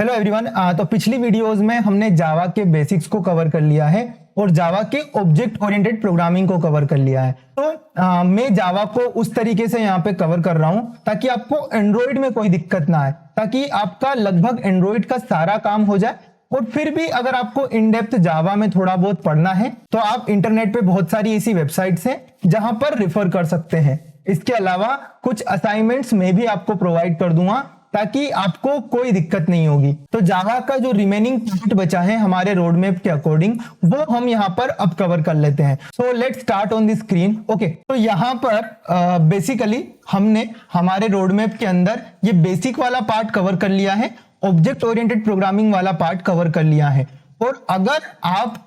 Hello everyone. तो पिछली videos में हमने जावा के बेसिक्स को कवर कर लिया है और जावा के ऑब्जेक्ट ओरिएंटेड प्रोग्रामिंग को कवर कर लिया है। तो मैं जावा को उस तरीके से यहाँ पे कवर कर रहा हूँ ताकि आपको एंड्रॉइड में कोई दिक्कत ना आए, ताकि आपका लगभग एंड्रॉइड का सारा काम हो जाए। और फिर भी अगर आपको इन डेप्थ जावा में थोड़ा बहुत पढ़ना है तो आप इंटरनेट पे बहुत सारी ऐसी वेबसाइट्स हैं जहां पर रेफर कर सकते हैं। इसके अलावा कुछ असाइनमेंट्स मैं भी आपको प्रोवाइड कर दूंगा ताकि आपको कोई दिक्कत नहीं होगी। तो जावा का जो रिमेनिंग पार्ट बचा है हमारे रोड मैप के अकॉर्डिंग वो हम यहाँ पर अब कवर कर लेते हैं। So let's start on the screen. Okay, तो यहाँ पर बेसिकली हमने हमारे रोड मैप के अंदर ये बेसिक वाला पार्ट कवर कर लिया है, ऑब्जेक्ट ओरिएंटेड प्रोग्रामिंग वाला पार्ट कवर कर लिया है। और अगर आप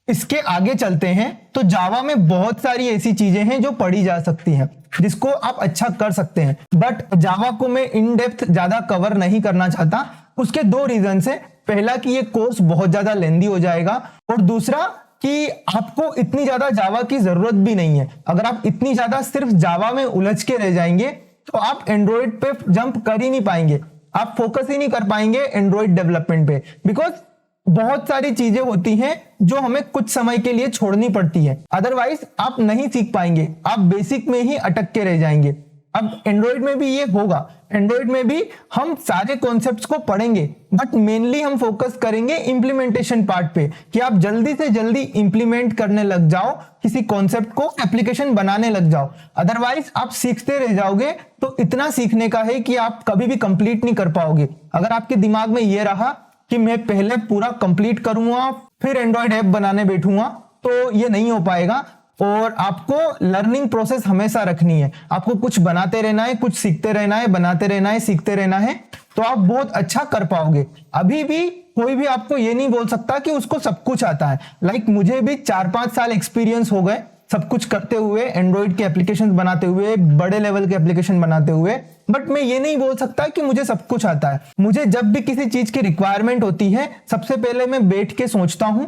इसके आगे चलते हैं तो जावा में बहुत सारी ऐसी चीजें हैं जो पढ़ी जा सकती हैं जिसको आप अच्छा कर सकते हैं, बट जावा को मैं इन डेप्थ ज्यादा कवर नहीं करना चाहता। उसके दो रीजन है। पहला कि ये कोर्स बहुत ज्यादा लेंदी हो जाएगा और दूसरा कि आपको इतनी ज्यादा जावा की जरूरत भी नहीं है। अगर आप इतनी ज्यादा सिर्फ जावा में उलझ के रह जाएंगे तो आप एंड्रॉइड पे जंप कर ही नहीं पाएंगे, आप फोकस ही नहीं कर पाएंगे एंड्रॉइड डेवलपमेंट पे, बिकॉज बहुत सारी चीजें होती हैं जो हमें कुछ समय के लिए छोड़नी पड़ती है, अदरवाइज आप नहीं सीख पाएंगे, आप बेसिक में ही अटक के रह जाएंगे। अब एंड्रॉइड में भी ये होगा, एंड्रॉइड में भी हम सारे कॉन्सेप्ट्स को पढ़ेंगे बट मेनली हम फोकस करेंगे इंप्लीमेंटेशन पार्ट पे कि आप जल्दी से जल्दी इंप्लीमेंट करने लग जाओ, किसी कॉन्सेप्ट को एप्लीकेशन बनाने लग जाओ। अदरवाइज आप सीखते रह जाओगे तो इतना सीखने का है कि आप कभी भी कंप्लीट नहीं कर पाओगे। अगर आपके दिमाग में ये रहा कि मैं पहले पूरा कंप्लीट करूंगा फिर एंड्रॉइड ऐप बनाने बैठूंगा तो ये नहीं हो पाएगा। और आपको लर्निंग प्रोसेस हमेशा रखनी है, आपको कुछ बनाते रहना है, कुछ सीखते रहना है, बनाते रहना है, सीखते रहना है, तो आप बहुत अच्छा कर पाओगे। अभी भी कोई भी आपको ये नहीं बोल सकता कि उसको सब कुछ आता है। लाइक मुझे भी 4-5 साल एक्सपीरियंस हो गए सब कुछ करते हुए, एंड्रॉइड के एप्लीकेशन बनाते हुए, बड़े लेवल के एप्लीकेशन बनाते हुए, बट मैं ये नहीं बोल सकता कि मुझे सब कुछ आता है। मुझे जब भी किसी चीज की रिक्वायरमेंट होती है सबसे पहले मैं बैठ के सोचता हूं,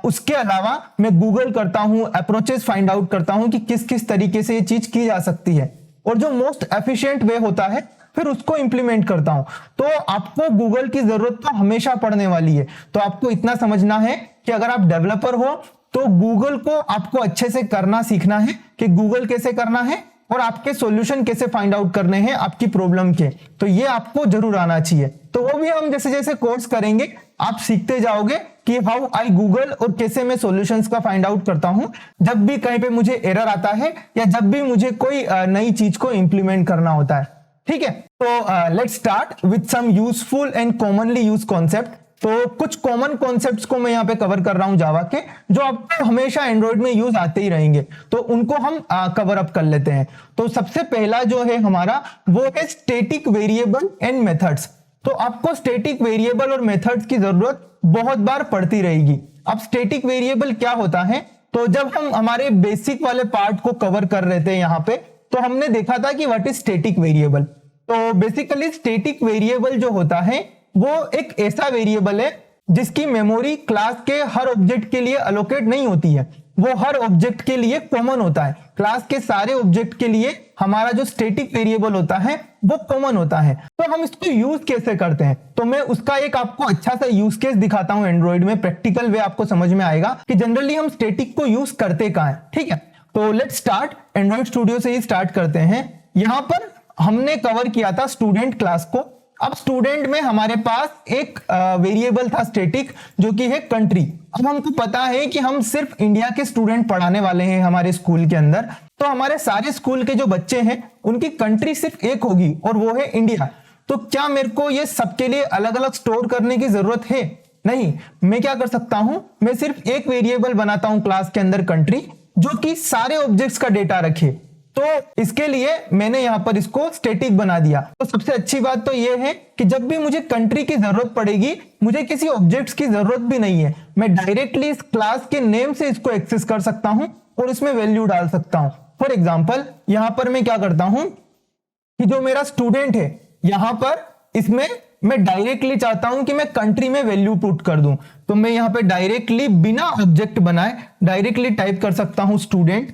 उसके अलावा मैं गूगल करता हूं, अप्रोचेस फाइंड आउट करता हूं कि किस किस तरीके से ये चीज की जा सकती है और जो मोस्ट एफिशिएंट वे होता है फिर उसको इंप्लीमेंट करता हूं। तो आपको गूगल की जरूरत तो हमेशा पड़ने वाली है। तो आपको इतना समझना है कि अगर आप डेवलपर हो तो गूगल को आपको अच्छे से करना सीखना है कि गूगल कैसे करना है और आपके सॉल्यूशन कैसे फाइंड आउट करने हैं आपकी प्रॉब्लम के, तो ये आपको जरूर आना चाहिए। तो वो भी हम जैसे जैसे कोर्स करेंगे आप सीखते जाओगे कि हाउ आई गूगल और कैसे मैं सॉल्यूशंस का फाइंड आउट करता हूं जब भी कहीं पे मुझे एरर आता है या जब भी मुझे कोई नई चीज को इंप्लीमेंट करना होता है। ठीक है, तो let's start with some useful and commonly use concept. तो कुछ कॉमन कॉन्सेप्ट्स को मैं यहाँ पे कवर कर रहा हूं जावा के, जो आपको हमेशा एंड्रॉइड में यूज आते ही रहेंगे, तो उनको हम कवर अप कर लेते हैं। तो सबसे पहला जो है हमारा वो है स्टैटिक वेरिएबल एंड मेथड्स। तो आपको स्टैटिक वेरिएबल और मेथड्स की जरूरत बहुत बार पड़ती रहेगी। अब स्टैटिक वेरिएबल क्या होता है, तो जब हम हमारे बेसिक वाले पार्ट को कवर कर रहे थे यहाँ पे तो हमने देखा था कि व्हाट इज स्टैटिक वेरिएबल। तो बेसिकली स्टैटिक वेरिएबल जो होता है वो एक ऐसा वेरिएबल है जिसकी मेमोरी क्लास के हर ऑब्जेक्ट के लिए अलोकेट नहीं होती है, वो हर ऑब्जेक्ट के लिए कॉमन होता है। क्लास के सारे ऑब्जेक्ट के लिए हमारा जो स्टैटिक वेरिएबल होता है वो कॉमन होता है। तो हम इसको यूज कैसे करते हैं, तो मैं उसका एक आपको अच्छा सा यूज केस दिखाता हूं एंड्रॉइड में, प्रैक्टिकल वे आपको समझ में आएगा कि जनरली हम स्टैटिक को यूज करते कहां है। ठीक है, तो लेट्स स्टार्ट, एंड्रॉइड स्टूडियो से ही स्टार्ट करते हैं। यहां पर हमने कवर किया था स्टूडेंट क्लास को। अब स्टूडेंट में हमारे पास एक वेरिएबल था स्टैटिक जो कि है कंट्री। अब हमको पता है कि हम सिर्फ इंडिया के स्टूडेंट पढ़ाने वाले हैं हमारे स्कूल के अंदर, तो हमारे सारे स्कूल के जो बच्चे हैं उनकी कंट्री सिर्फ एक होगी और वो है इंडिया। तो क्या मेरे को ये सबके लिए अलग अलग स्टोर करने की जरूरत है? नहीं, मैं क्या कर सकता हूं, मैं सिर्फ एक वेरिएबल बनाता हूं क्लास के अंदर कंट्री जो कि सारे ऑब्जेक्ट्स का डेटा रखे। तो इसके लिए मैंने यहां पर इसको स्टैटिक बना दिया। तो सबसे अच्छी बात तो यह है कि जब भी मुझे कंट्री की जरूरत पड़ेगी मुझे किसी ऑब्जेक्ट्स की जरूरत भी नहीं है, मैं डायरेक्टली इस क्लास के नेम से इसको एक्सेस कर सकता हूं और इसमें वैल्यू डाल सकता हूं। फॉर एग्जांपल यहां पर मैं क्या करता हूं कि जो मेरा स्टूडेंट है यहां पर इसमें मैं डायरेक्टली चाहता हूं कि मैं कंट्री में वैल्यू पुट कर दूं, तो मैं यहां पे डायरेक्टली बिना ऑब्जेक्ट बनाए डायरेक्टली टाइप कर सकता हूं स्टूडेंट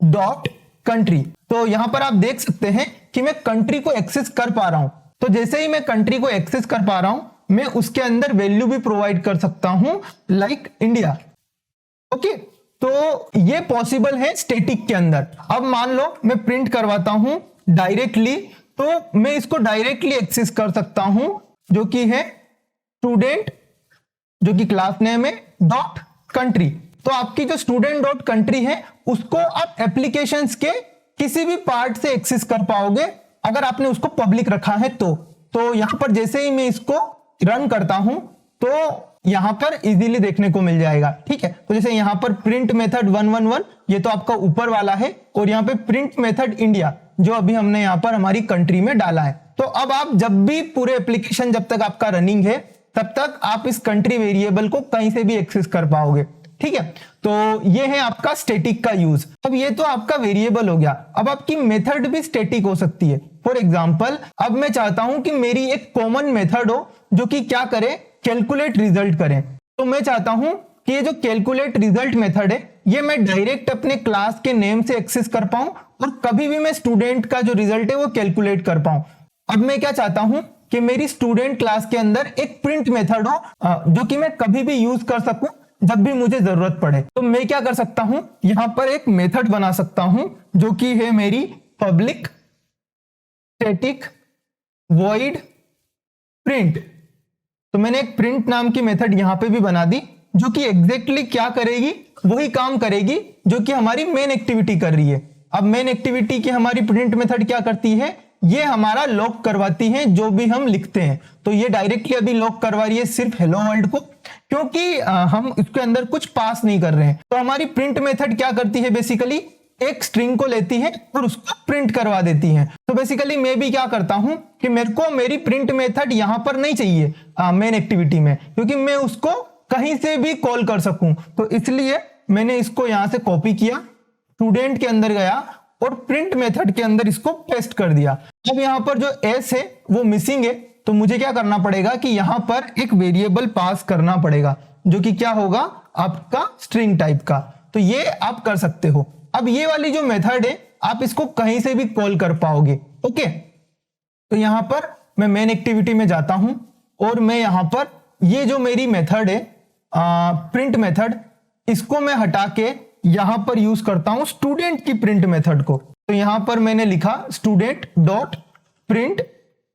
डॉट कंट्री। तो यहां पर आप देख सकते हैं कि मैं कंट्री को एक्सेस कर पा रहा हूं। तो जैसे ही मैं कंट्री को एक्सेस कर पा रहा हूं मैं उसके अंदर वैल्यू भी प्रोवाइड कर सकता हूं लाइक इंडिया। ओके, तो ये पॉसिबल है स्टैटिक के अंदर। अब मान लो मैं प्रिंट करवाता हूं डायरेक्टली, तो मैं इसको डायरेक्टली एक्सेस कर सकता हूं, जो कि है स्टूडेंट, जो कि क्लास नेम है, डॉट कंट्री। तो आपकी जो स्टूडेंट डॉट कंट्री है उसको आप एप्लीकेशंस के किसी भी पार्ट से एक्सेस कर पाओगे अगर आपने उसको पब्लिक रखा है तो यहां पर जैसे ही मैं इसको रन करता हूं तो यहां पर इजीली देखने को मिल जाएगा। ठीक है, तो जैसे यहां पर प्रिंट मेथड 111 ये तो आपका ऊपर वाला है, और यहां पे प्रिंट मेथड इंडिया जो अभी हमने यहां पर हमारी कंट्री में डाला है। तो अब आप जब भी पूरे एप्लीकेशन जब तक आपका रनिंग है तब तक आप इस कंट्री वेरिएबल को कहीं से भी एक्सेस कर पाओगे। ठीक है, तो ये है आपका स्टैटिक का यूज। अब ये तो आपका वेरिएबल हो गया, अब आपकी मेथड भी स्टैटिक हो सकती है। फॉर एग्जांपल, अब मैं चाहता हूं कि मेरी एक कॉमन मेथड हो जो कि क्या करे, कैलकुलेट रिजल्ट करें। तो मैं चाहता हूं कि ये जो कैलकुलेट रिजल्ट मेथड है ये मैं डायरेक्ट अपने क्लास के नेम से एक्सेस कर पाऊं और कभी भी मैं स्टूडेंट का जो रिजल्ट है वो कैलकुलेट कर पाऊं। अब मैं क्या चाहता हूं कि मेरी स्टूडेंट क्लास के अंदर एक प्रिंट मेथड हो जो कि मैं कभी भी यूज कर सकूं जब भी मुझे जरूरत पड़े। तो मैं क्या कर सकता हूं, यहां पर एक मेथड बना सकता हूं जो कि है मेरी पब्लिक स्टैटिक वॉइड प्रिंट। तो मैंने एक प्रिंट नाम की मेथड यहां पे भी बना दी जो कि एग्जैक्टली क्या करेगी, वही काम करेगी जो कि हमारी मेन एक्टिविटी कर रही है। अब मेन एक्टिविटी की हमारी प्रिंट मेथड क्या करती है, ये हमारा लॉक करवाती है जो भी हम लिखते हैं। तो ये डायरेक्टली अभी लॉक करवा रही है सिर्फ हेलो वर्ल्ड को, क्योंकि हम इसके अंदर कुछ पास नहीं कर रहे हैं। तो हमारी प्रिंट मेथड क्या करती है, बेसिकली एक स्ट्रिंग को लेती है और उसको प्रिंट करवा देती है। तो बेसिकली मैं भी क्या करता हूं कि मेरे को मेरी प्रिंट मेथड यहां पर नहीं चाहिए मेन एक्टिविटी में, क्योंकि मैं उसको कहीं से भी कॉल कर सकूं। तो इसलिए मैंने इसको यहां से कॉपी किया, स्टूडेंट के अंदर गया और प्रिंट मेथड के अंदर इसको पेस्ट कर दिया। अब यहां पर जो एस है वो मिसिंग है, तो मुझे क्या करना पड़ेगा कि यहां पर एक वेरिएबल पास करना पड़ेगा जो कि क्या होगा, आपका स्ट्रिंग टाइप का। तो ये आप कर सकते हो। अब ये वाली जो मेथड है आप इसको कहीं से भी कॉल कर पाओगे। ओके, तो यहां पर मैं मेन एक्टिविटी में जाता हूं और मैं यहां पर ये जो मेरी मेथड है प्रिंट मेथड, इसको मैं हटा के यहां पर यूज करता हूं स्टूडेंट की प्रिंट मेथड को। तो यहां पर मैंने लिखा स्टूडेंट डॉट प्रिंट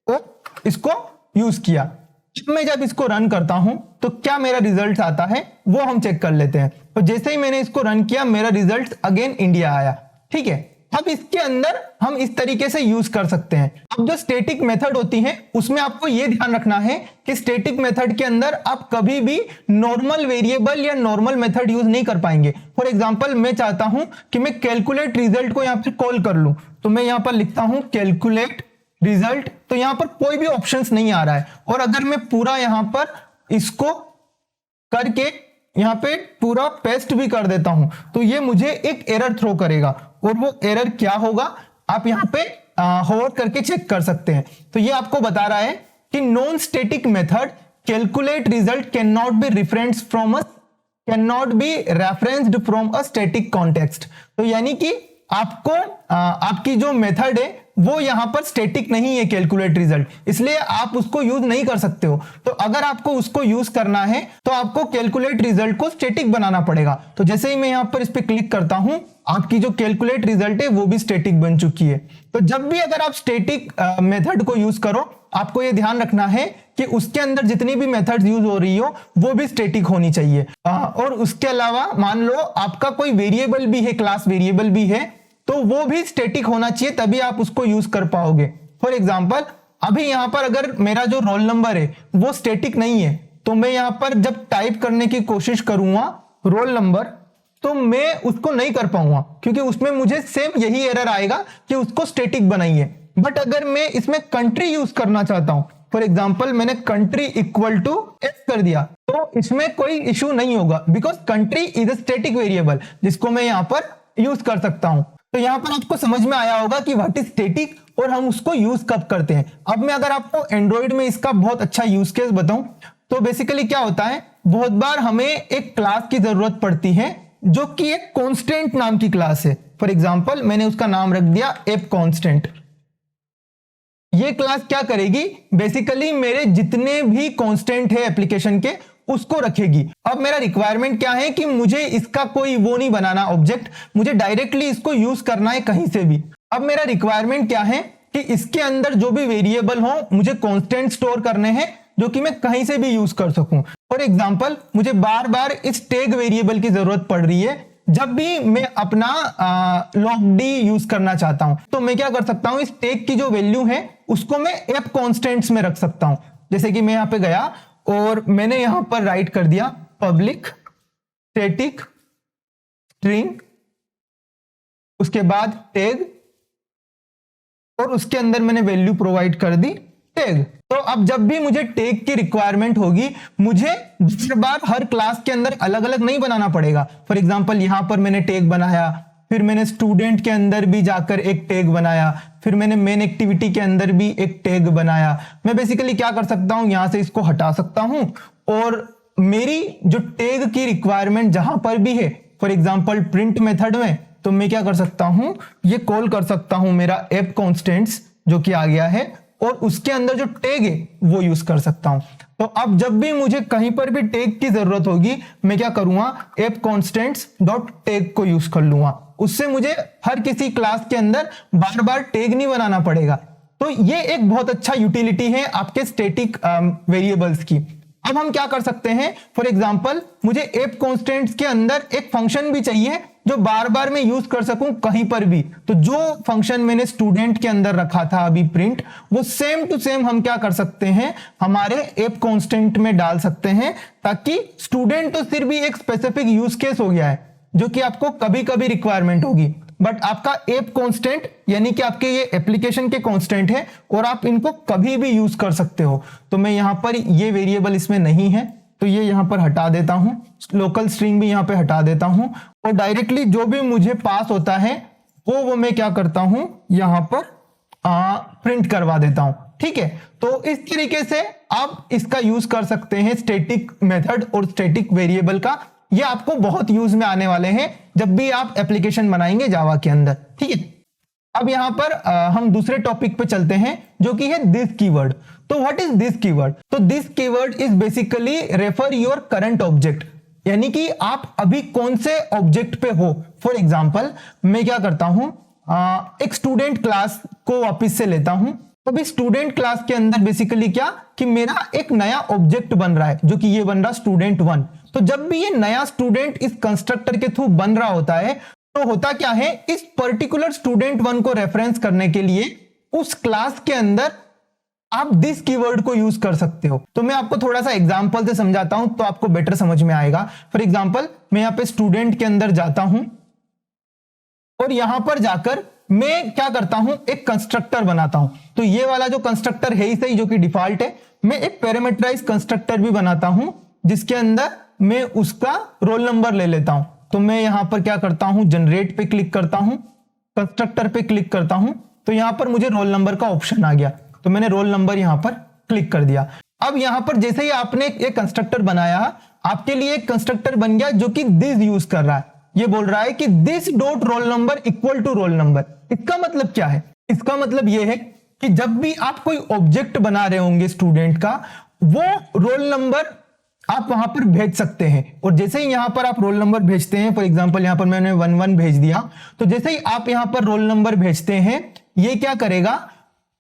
और इसको यूज किया। मैं जब इसको रन करता हूं तो क्या मेरा रिजल्ट आता है वो हम चेक कर लेते हैं। तो जैसे ही मैंने इसको रन किया मेरा रिजल्ट अगेन इंडिया आया। ठीक है, अब इसके अंदर हम इस तरीके से यूज कर सकते हैं। अब जो स्टैटिक मेथड होती है उसमें आपको यह ध्यान रखना है कि स्टैटिक मेथड के अंदर आप कभी भी नॉर्मल वेरिएबल या नॉर्मल मेथड यूज नहीं कर पाएंगे। फॉर एग्जांपल, मैं चाहता हूं कि मैं कैलकुलेट रिजल्ट को यहां पर कॉल कर लूं, तो मैं यहां पर लिखता हूं कैलकुलेट रिजल्ट। तो यहां पर कोई भी ऑप्शंस नहीं आ रहा है, और अगर मैं पूरा यहां पर इसको करके यहां पे पूरा पेस्ट भी कर देता हूं तो ये मुझे एक एरर थ्रो करेगा। और वो एरर क्या होगा आप यहां पे होवर करके चेक कर सकते हैं। तो ये आपको बता रहा है कि non static method calculate result can not be referenced from a static context. तो यानी कि आपको आपकी जो मेथड है वो यहां पर स्टैटिक नहीं है कैलकुलेट रिजल्ट, इसलिए आप उसको यूज नहीं कर सकते हो। तो अगर आपको उसको यूज करना है तो आपको कैलकुलेट रिजल्ट को स्टैटिक बनाना पड़ेगा। तो जैसे ही मैं यहां पर इस पे क्लिक करता हूं आपकी जो कैलकुलेट रिजल्ट है वो भी स्टैटिक बन चुकी है। तो जब भी अगर आप स्टैटिक मेथड को यूज करो आपको यह ध्यान रखना है कि उसके अंदर जितनी भी मेथड्स यूज हो रही हो वो भी स्टैटिक होनी चाहिए। और उसके अलावा मान लो आपका कोई वेरिएबल भी है, क्लास वेरिएबल भी है, तो वो भी स्टैटिक होना चाहिए, तभी आप उसको यूज कर पाओगे। फॉर एग्जांपल, अभी यहां पर अगर मेरा जो रोल नंबर है वो स्टैटिक नहीं है तो मैं यहां पर जब टाइप करने की कोशिश करूंगा रोल नंबर तो मैं उसको नहीं कर पाऊंगा, क्योंकि उसमें मुझे सेम यही एरर आएगा कि उसको स्टैटिक बनाइए। बट अगर मैं इसमें कंट्री यूज करना चाहता हूं, फॉर एग्जाम्पल मैंने कंट्री इक्वल टू एस कर दिया, तो इसमें कोई इश्यू नहीं होगा, because country is a static variable जिसको मैं यहां पर यूज कर सकता हूं। तो यहां पर आपको समझ में आया होगा कि व्हाट इज स्टैटिक और हम उसको यूज कब करते हैं। अब मैं अगर आपको एंड्रॉइड में इसका बहुत अच्छा यूज केस बताऊं तो बेसिकली क्या होता है, बहुत बार हमें एक क्लास की जरूरत पड़ती है जो कि एक कांस्टेंट नाम की क्लास है। फॉर एग्जांपल मैंने उसका नाम रख दिया एप कांस्टेंट। ये क्लास क्या करेगी, बेसिकली मेरे जितने भी कांस्टेंट है एप्लीकेशन के उसको रखेगी। अब मेरा रिक्वायरमेंट क्या है कि मुझे इसका कोई वो नहीं बनाना ऑब्जेक्ट, मुझे डायरेक्टली इसको यूज करना है कहीं से भी। अब मेरा रिक्वायरमेंट क्या है कि इसके अंदर जो भी वेरिएबल हो मुझे कांस्टेंट स्टोर करने हैं जो कि मैं कहीं से भी यूज कर सकूं। फॉर एग्जांपल मुझे बार बार इस टैग वेरिएबल की जरूरत पड़ रही है जब भी मैं अपना logd यूज करना चाहता हूं, तो मैं क्या कर सकता हूं, इस टैग की जो वैल्यू है उसको मैं एप कॉन्स्टेंट्स में रख सकता हूं। जैसे कि मैं यहां पे गया और मैंने यहां पर राइट कर दिया पब्लिक स्टैटिक स्ट्रिंग, उसके बाद टैग, और उसके अंदर मैंने वैल्यू प्रोवाइड कर दी टैग। तो अब जब भी मुझे टैग की रिक्वायरमेंट होगी मुझे हर बार हर क्लास के अंदर अलग अलग नहीं बनाना पड़ेगा। फॉर एग्जांपल यहां पर मैंने टैग बनाया, फिर मैंने स्टूडेंट के अंदर भी जाकर एक टैग बनाया, फिर मैंने मेन एक्टिविटी के अंदर भी एक टैग बनाया। मैं बेसिकली क्या कर सकता हूं, यहां से इसको हटा सकता हूं और मेरी जो टैग की रिक्वायरमेंट जहां पर भी है, फॉर एग्जांपल प्रिंट मेथड में, तो मैं क्या कर सकता हूं, ये कॉल कर सकता हूं मेरा एप कॉन्स्टेंट्स जो कि आ गया है, और उसके अंदर जो टैग है वो यूज कर सकता हूं। तो अब जब भी मुझे कहीं पर भी टैग की जरूरत होगी मैं क्या करूंगा, एप कॉन्स्टेंट्स डॉट टैग को यूज कर लूंगा। उससे मुझे हर किसी क्लास के अंदर बार बार टैग नहीं बनाना पड़ेगा। तो ये एक बहुत अच्छा यूटिलिटी है आपके स्टैटिक वेरिएबल्स की। अब हम क्या कर सकते हैं, फॉर एग्जांपल मुझे एप कॉन्स्टेंट्स के अंदर एक फंक्शन भी चाहिए जो बार बार मैं यूज कर सकूं कहीं पर भी। तो जो फंक्शन मैंने स्टूडेंट के अंदर रखा था अभी प्रिंट, वो सेम टू सेम हम क्या कर सकते हैं, हमारे एप कॉन्स्टेंट में डाल सकते हैं, ताकि स्टूडेंट तो सिर्फ भी एक स्पेसिफिक यूज केस हो गया है जो कि आपको कभी कभी रिक्वायरमेंट होगी, बट आपका एप कांस्टेंट यानी कि आपके ये एप्लीकेशन के कांस्टेंट है और आप इनको कभी भी यूज कर सकते हो। तो मैं यहां पर ये वेरिएबल इसमें नहीं है तो ये यहां पर हटा देता हूं, लोकल स्ट्रिंग भी यहां पे हटा देता हूं, और डायरेक्टली जो भी मुझे पास होता है वो मैं क्या करता हूं, यहां पर प्रिंट करवा देता हूं। ठीक है, तो इस तरीके से आप इसका यूज कर सकते हैं स्टैटिक मेथड और स्टैटिक वेरिएबल का। ये आपको बहुत यूज में आने वाले हैं जब भी आप एप्लीकेशन बनाएंगे जावा के अंदर। ठीक है, अब यहां पर हम दूसरे टॉपिक पे चलते हैं जो कि है दिस कीवर्ड। तो व्हाट इज दिस कीवर्ड? तो this keyword is basically refer your current object, यानी कि आप अभी कौन से ऑब्जेक्ट पे हो। फॉर एग्जांपल मैं क्या करता हूं, एक स्टूडेंट क्लास को वापस से लेता हूं। तो अभी स्टूडेंट क्लास के अंदर बेसिकली क्या कि मेरा एक नया ऑब्जेक्ट बन रहा है जो कि ये बन रहा स्टूडेंट 1। तो जब भी ये नया स्टूडेंट इस कंस्ट्रक्टर के थ्रू बन रहा होता है तो होता क्या है, इस पर्टिकुलर स्टूडेंट 1 को रेफरेंस करने के लिए उस क्लास के अंदर आप दिस कीवर्ड को यूज कर सकते हो। तो मैं आपको थोड़ा सा एग्जांपल से समझाता हूं तो आपको बेटर समझ में आएगा। फॉर एग्जांपल मैं यहां पे स्टूडेंट के अंदर जाता हूं और यहां पर जाकर मैं क्या करता हूं, एक कंस्ट्रक्टर बनाता हूं। तो ये वाला जो कंस्ट्रक्टर है ही सही जो कि डिफॉल्ट है, मैं एक पैरामीटराइज कंस्ट्रक्टर भी बनाता हूं जिसके अंदर मैं उसका रोल नंबर ले लेता हूं। तो मैं यहां पर क्या करता हूं, जनरेट पे क्लिक करता हूं, कंस्ट्रक्टर पे क्लिक करता हूं, तो यहां पर मुझे रोल नंबर का ऑप्शन आ गया। तो मैंने रोल नंबर यहां पर क्लिक कर दिया। अब यहां पर जैसे ही आपने एक कंस्ट्रक्टर बनाया, आपके लिए एक कंस्ट्रक्टर बन गया जो कि दिस यूज कर रहा है। ये बोल रहा है कि this dot roll number equal to roll number. इसका मतलब क्या है? इसका मतलब यह है कि जब भी आप कोई ऑब्जेक्ट बना रहे होंगे स्टूडेंट का, वो रोल नंबर आप वहां पर भेज सकते हैं। और जैसे ही यहां पर आप रोल नंबर भेजते हैं, फॉर एग्जांपल यहां पर मैंने 11 भेज दिया, तो जैसे ही आप यहां पर रोल नंबर भेजते हैं, ये क्या करेगा,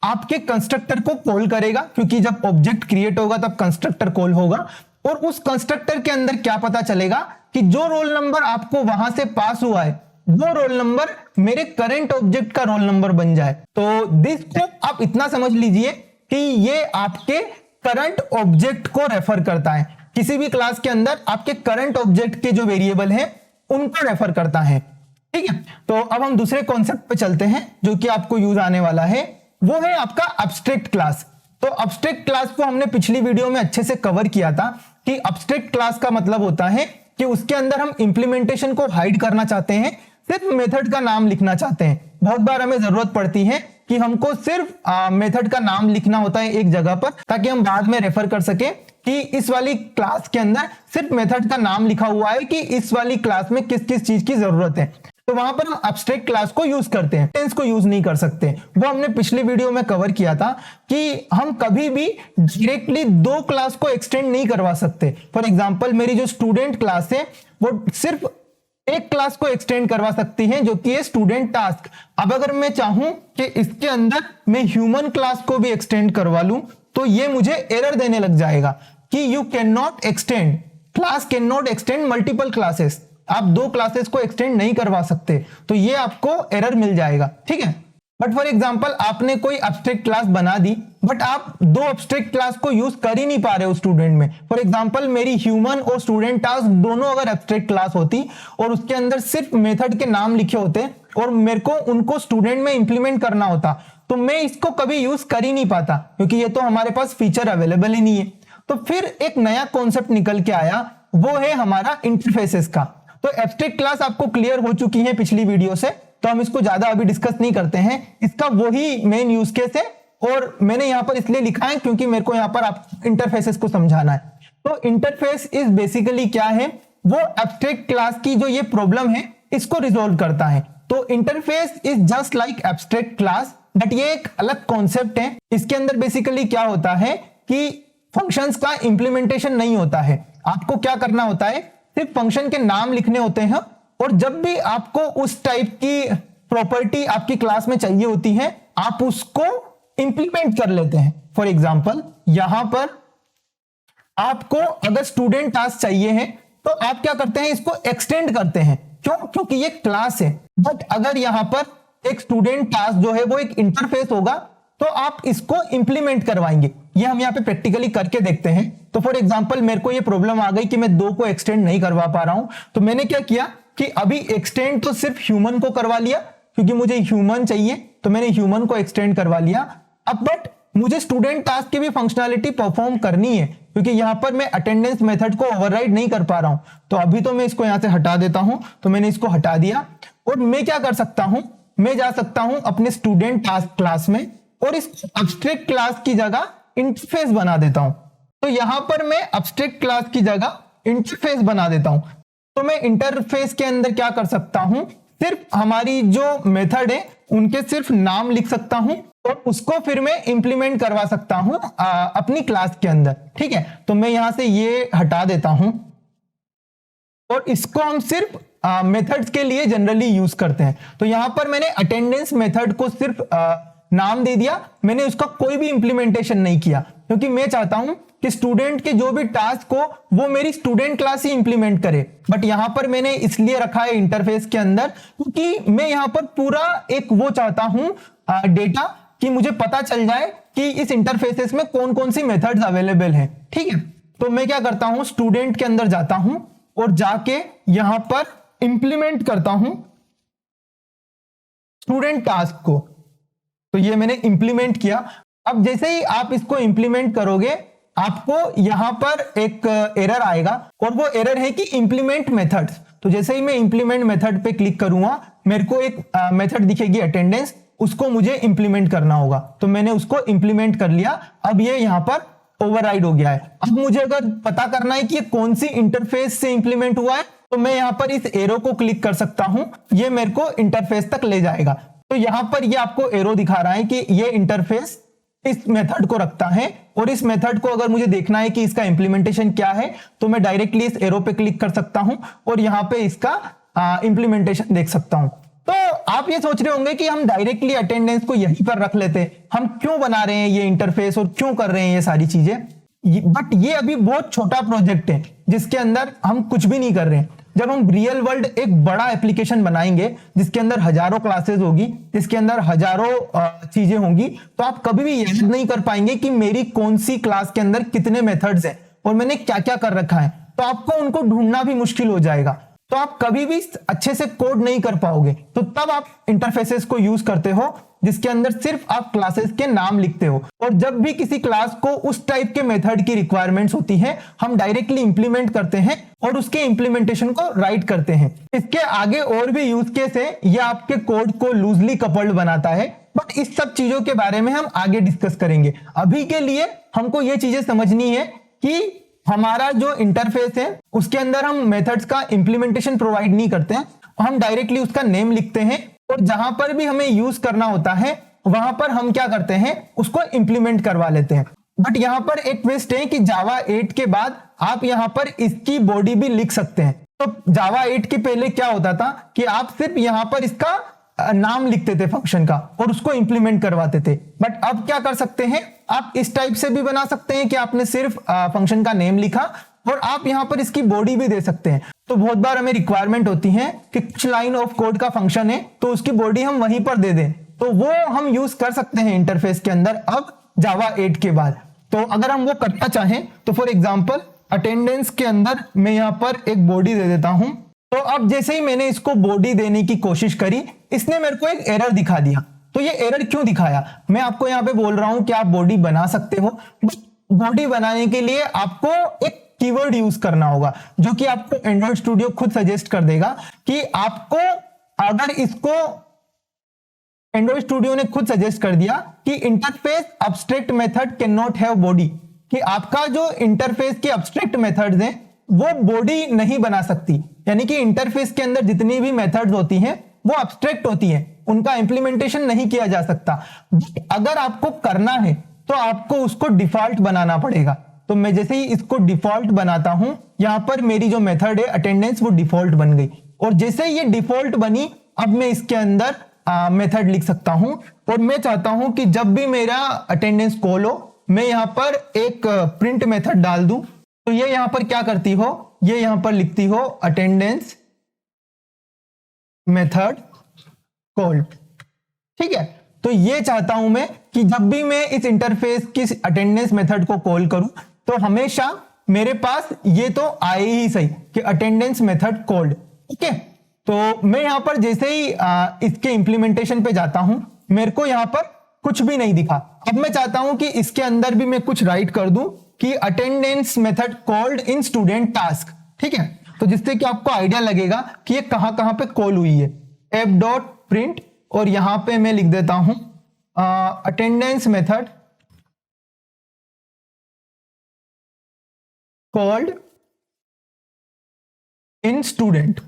आपके कंस्ट्रक्टर को कॉल करेगा, क्योंकि जब ऑब्जेक्ट क्रिएट होगा तब कंस्ट्रक्टर कॉल होगा। और उस कंस्ट्रक्टर के अंदर क्या पता चलेगा कि जो रोल नंबर आपको वहां से पास हुआ है वो रोल नंबर मेरे करंट ऑब्जेक्ट का रोल नंबर बन जाए। तो दिस को आप इतना समझ लीजिए कि ये आपके करंट ऑब्जेक्ट को रेफर करता है। किसी भी क्लास के अंदर आपके करंट ऑब्जेक्ट के जो वेरिएबल हैं उनको रेफर करता है। ठीक है, तो अब हम दूसरे कॉन्सेप्ट पे चलते हैं जो कि आपको यूज आने वाला है, वो है आपका एब्स्ट्रैक्ट क्लास। तो एब्स्ट्रैक्ट क्लास को हमने पिछली वीडियो में अच्छे से कवर किया था कि एब्स्ट्रैक्ट क्लास का मतलब होता है कि उसके अंदर हम इंप्लीमेंटेशन को हाइड करना चाहते हैं, सिर्फ मेथड का नाम लिखना चाहते हैं। बहुत बार हमें जरूरत पड़ती है कि हमको सिर्फ मेथड का नाम लिखना होता है एक जगह पर, ताकि हम बाद में रेफर कर सके कि इस वाली क्लास के अंदर सिर्फ मेथड का नाम लिखा हुआ है कि इस वाली क्लास में किस किस चीज की जरूरत है। तो वहां पर हम एब्स्ट्रैक्ट क्लास को यूज करते हैं, टेंस को यूज नहीं कर सकते। वो हमने पिछले वीडियो में कवर किया था कि हम कभी भी डायरेक्टली दो क्लास को एक्सटेंड नहीं करवा सकते। फॉर एग्जांपल मेरी जो स्टूडेंट क्लास है वो सिर्फ एक क्लास को एक्सटेंड करवा सकती है जो कि है स्टूडेंट टास्क। अब अगर मैं चाहूं कि इसके अंदर मैं ह्यूमन क्लास को भी एक्सटेंड करवा लूं तो ये मुझे एरर देने लग जाएगा कि you can not extend, class can not extend multiple classes, आप दो क्लासेस को एक्सटेंड नहीं करवा सकते, तो ये आपको एरर मिल जाएगा, ठीक है। बट फॉर एग्जांपल आपने कोई एब्स्ट्रैक्ट क्लास बना दी बट आप दो एब्स्ट्रैक्ट क्लास को यूज कर ही नहीं पा रहे हो स्टूडेंट में। फॉर एग्जांपल मेरी ह्यूमन और स्टूडेंट टास्क दोनों अगर एब्स्ट्रैक्ट क्लास होती और उसके अंदर सिर्फ मेथड के नाम लिखे होते और मेरे को उनको स्टूडेंट में इंप्लीमेंट करना होता तो मैं इसको कभी यूज कर ही नहीं पाता, क्योंकि ये तो हमारे पास फीचर अवेलेबल ही नहीं है। तो फिर एक नया कॉन्सेप्ट निकल के आया, वो है हमारा इंटरफेसेस का। तो एब्स्ट्रैक्ट क्लास आपको क्लियर हो चुकी है पिछली वीडियो से, तो हम इसको ज्यादा अभी डिस्कस नहीं करते हैं। इसका वही मेन यूज केस है और मैंने यहां पर इसलिए लिखा है क्योंकि मेरे को यहां पर आप इंटरफेसेस को समझाना है। तो इंटरफेस इज बेसिकली क्या है, वो एब्स्ट्रैक्ट क्लास की जो ये प्रॉब्लम है इसको रिजोल्व करता है। तो interface is just like abstract class, but ये एक अलग कॉन्सेप्ट है। इसके अंदर बेसिकली क्या होता है कि फंक्शंस का इंप्लीमेंटेशन नहीं होता है। आपको क्या करना होता है, सिर्फ फंक्शन के नाम लिखने होते हैं और जब भी आपको उस टाइप की प्रॉपर्टी आपकी क्लास में चाहिए होती है आप उसको इंप्लीमेंट कर लेते हैं। फॉर एग्जांपल यहां पर आपको अगर स्टूडेंट टास्क चाहिए है तो आप क्या करते हैं, इसको एक्सटेंड करते हैं। क्यों? क्योंकि ये क्लास है। बट अगर यहां पर एक स्टूडेंट टास्क जो है वो एक इंटरफेस होगा तो आप इसको इंप्लीमेंट करवाएंगे। ये हम यहाँ पे प्रैक्टिकली करके देखते हैं। तो फॉर एग्जांपल मेरे को ये प्रॉब्लम आ गई कि मैं दो को एक्सटेंड नहीं करवा पा रहा हूं, तो मैंने क्या किया कि अभी एक्सटेंड तो सिर्फ ह्यूमन को करवा लिया क्योंकि मुझे ह्यूमन चाहिए, तो मैंने ह्यूमन को एक्सटेंड करवा लिया। अब बट मुझे स्टूडेंट टास्क की भी फंक्शनैलिटी परफॉर्म करनी है क्योंकि यहां पर मैं अटेंडेंस मेथड को ओवरराइड नहीं कर पा रहा हूं। तो अभी तो मैं इसको यहां से हटा देता हूं, तो मैंने इसको हटा दिया और मैं क्या कर सकता हूं, मैं जा सकता हूं अपने स्टूडेंट टास्क क्लास में और इस एब्स्ट्रैक्ट क्लास की जगह इंटरफेस बना देता हूं। तो यहां पर मैं एब्स्ट्रैक्ट क्लास की जगह इंटरफेस बना देता हूं। तो मैं इंटरफेस के अंदर क्या कर सकता हूं, सिर्फ हमारी जो मेथड है उनके सिर्फ नाम लिख सकता हूं और उसको फिर मैं इंप्लीमेंट करवा सकता हूं अपनी क्लास के अंदर, ठीक है। तो मैं यहां से ये हटा देता हूं और इसको हम सिर्फ मेथड्स के लिए जनरली यूज करते हैं। तो यहां पर मैंने अटेंडेंस मेथड को सिर्फ नाम दे दिया, मैंने उसका कोई भी इंप्लीमेंटेशन नहीं किया क्योंकि मैं चाहता हूं कि स्टूडेंट के जो भी टास्क हो वो मेरी स्टूडेंट क्लास ही इंप्लीमेंट करे। बट यहां पर मैंने इसलिए रखा है इंटरफेस के अंदर क्योंकि मैं यहां पर पूरा एक वो चाहता हूं डेटा कि मुझे पता चल जाए कि इस इंटरफेसेस में कौन कौन सी मेथड्स अवेलेबल हैं, ठीक है। तो मैं क्या करता हूं, स्टूडेंट के अंदर जाता हूं और जाके यहां पर इंप्लीमेंट करता हूं स्टूडेंट टास्क को। तो ये मैंने इंप्लीमेंट किया। अब जैसे ही आप इसको इंप्लीमेंट करोगे आपको यहां पर एक एरर आएगा और वो एरर है कि इंप्लीमेंट मेथड्स। तो जैसे ही मैं इंप्लीमेंट मेथड पे क्लिक करूंगा मेरे को एक मेथड दिखेगी अटेंडेंस, उसको मुझे इंप्लीमेंट करना होगा। तो मैंने उसको इंप्लीमेंट कर लिया। अब ये यहां पर ओवरराइड हो गया है। अब मुझे अगर पता करना है कि ये कौन सी इंटरफेस से इंप्लीमेंट हुआ है तो मैं यहां पर इस एरो को क्लिक कर सकता हूं, ये मेरे को इंटरफेस तक ले जाएगा। तो यहां पर ये आपको एरो दिखा रहा है कि ये इंटरफेस इस मेथड को रखता है और इस मेथड को अगर मुझे देखना है कि इसका इंप्लीमेंटेशन क्या है तो मैं डायरेक्टली इस एरो पे क्लिक कर सकता हूं और यहां पे इसका इंप्लीमेंटेशन देख सकता हूं। तो आप ये सोच रहे होंगे कि हम डायरेक्टली अटेंडेंस को यहीं पर रख लेते, हम क्यों बना रहे हैं ये इंटरफेस और क्यों कर रहे हैं ये सारी चीजें। बट ये अभी बहुत छोटा प्रोजेक्ट है जिसके अंदर हम कुछ भी नहीं कर रहे हैं। जब हम रियल वर्ल्ड एक बड़ा एप्लीकेशन बनाएंगे जिसके अंदर हजारों क्लासेस होगी, जिसके अंदर हजारों चीजें होंगी, तो आप कभी भी याद नहीं कर पाएंगे कि मेरी कौन सी क्लास के अंदर कितने मेथड्स हैं और मैंने क्या क्या कर रखा है। तो आपको उनको ढूंढना भी मुश्किल हो जाएगा, तो आप कभी भी अच्छे से कोड नहीं कर पाओगे। तो तब आप इंटरफेसेस को यूज करते हो जिसके अंदर सिर्फ आप क्लासेस के नाम लिखते हो और जब भी किसी क्लास को उस टाइप के मेथड की रिक्वायरमेंट्स होती है हम डायरेक्टली इंप्लीमेंट करते हैं और उसके इंप्लीमेंटेशन को राइट करते हैं। इसके आगे और भी यूज केस है, ये आपके कोड को लूजली कपल्ड बनाता है, बट इस सब चीजों के बारे में हम आगे डिस्कस करेंगे। अभी के लिए हमको ये चीजें समझनी है कि हमारा जो इंटरफेस है उसके अंदर हम मेथड्स का इंप्लीमेंटेशन प्रोवाइड नहीं करते हैं हम डायरेक्टली उसका नेम लिखते हैं और जहां पर भी हमें यूज करना होता है वहां पर हम क्या करते हैं, उसको इंप्लीमेंट करवा लेते हैं। बट यहां पर एक ट्विस्ट है कि जावा 8 के बाद आप यहां पर इसकी बॉडी भी लिख सकते हैं। तो जावा 8 के पहले क्या होता था कि आप सिर्फ यहां पर इसका नाम लिखते थे फंक्शन का और उसको इंप्लीमेंट करवाते थे। बट अब क्या कर सकते हैं, आप इस टाइप से भी बना सकते हैं कि आपने सिर्फ फंक्शन का नेम लिखा और आप यहां पर इसकी बॉडी भी दे सकते हैं। तो बहुत बार हमें रिक्वायरमेंट होती है कि कुछ लाइन ऑफ कोड का फंक्शन है तो उसकी बॉडी हम वहीं पर दे दें, तो वो हम यूज कर सकते हैं इंटरफेस के अंदर अब जावा 8 के बाद। तो अगर हम वो करना चाहें तो फॉर एग्जांपल अटेंडेंस के अंदर मैं यहां पर एक बॉडी दे देता हूं। तो अब जैसे ही मैंने इसको बॉडी देने की कोशिश करी, इसने मेरे को एक एरर दिखा दिया। तो ये एरर क्यों दिखाया, मैं आपको यहां पे बोल रहा हूं कि आप बॉडी बना सकते हो। बॉडी बनाने के लिए आपको एक कीवर्ड यूज करना होगा जो कि आपको एंड्रॉइड स्टूडियो खुद सजेस्ट कर देगा कि आपको, अगर इसको एंड्रॉइड स्टूडियो ने खुद सजेस्ट कर दिया कि interface abstract method can not have body, कि आपका जो इंटरफेस के अब्स्ट्रैक्ट मेथड्स हैं वो बॉडी नहीं बना सकती, यानी कि इंटरफेस के अंदर जितनी भी मेथड्स होती हैं वो अब्स्ट्रैक्ट होती हैं, उनका इंप्लीमेंटेशन नहीं किया जा सकता। अगर आपको करना है तो आपको उसको डिफॉल्ट बनाना पड़ेगा। तो मैं जैसे ही इसको डिफॉल्ट बनाता हूं, यहां पर मेरी जो मेथड है अटेंडेंस वो डिफॉल्ट बन गई और जैसे ये डिफॉल्ट बनी अब मैं इसके अंदर मेथड लिख सकता हूं और मैं चाहता हूं कि जब भी मेरा अटेंडेंस कॉल हो मैं यहां पर एक प्रिंट मेथड डाल दूं। तो ये यहां पर क्या करती हो, ये यहां पर लिखती हो अटेंडेंस मेथड कॉल, ठीक है। तो ये चाहता हूं मैं कि जब भी मैं इस इंटरफेस की अटेंडेंस मेथड को कॉल करूं तो हमेशा मेरे पास ये तो आए ही सही कि अटेंडेंस मेथड कॉल्ड, ओके। तो मैं यहां पर जैसे ही इसके इंप्लीमेंटेशन पे जाता हूं मेरे को यहां पर कुछ भी नहीं दिखा। अब मैं चाहता हूं कि इसके अंदर भी मैं कुछ राइट कर दूं कि attendance method called in student task, ठीक है। तो जिससे कि आपको आइडिया लगेगा कि ये कहां कहां पे कॉल हुई है। एफ डॉट प्रिंट और यहां पे मैं लिख देता हूं attendance method called in student,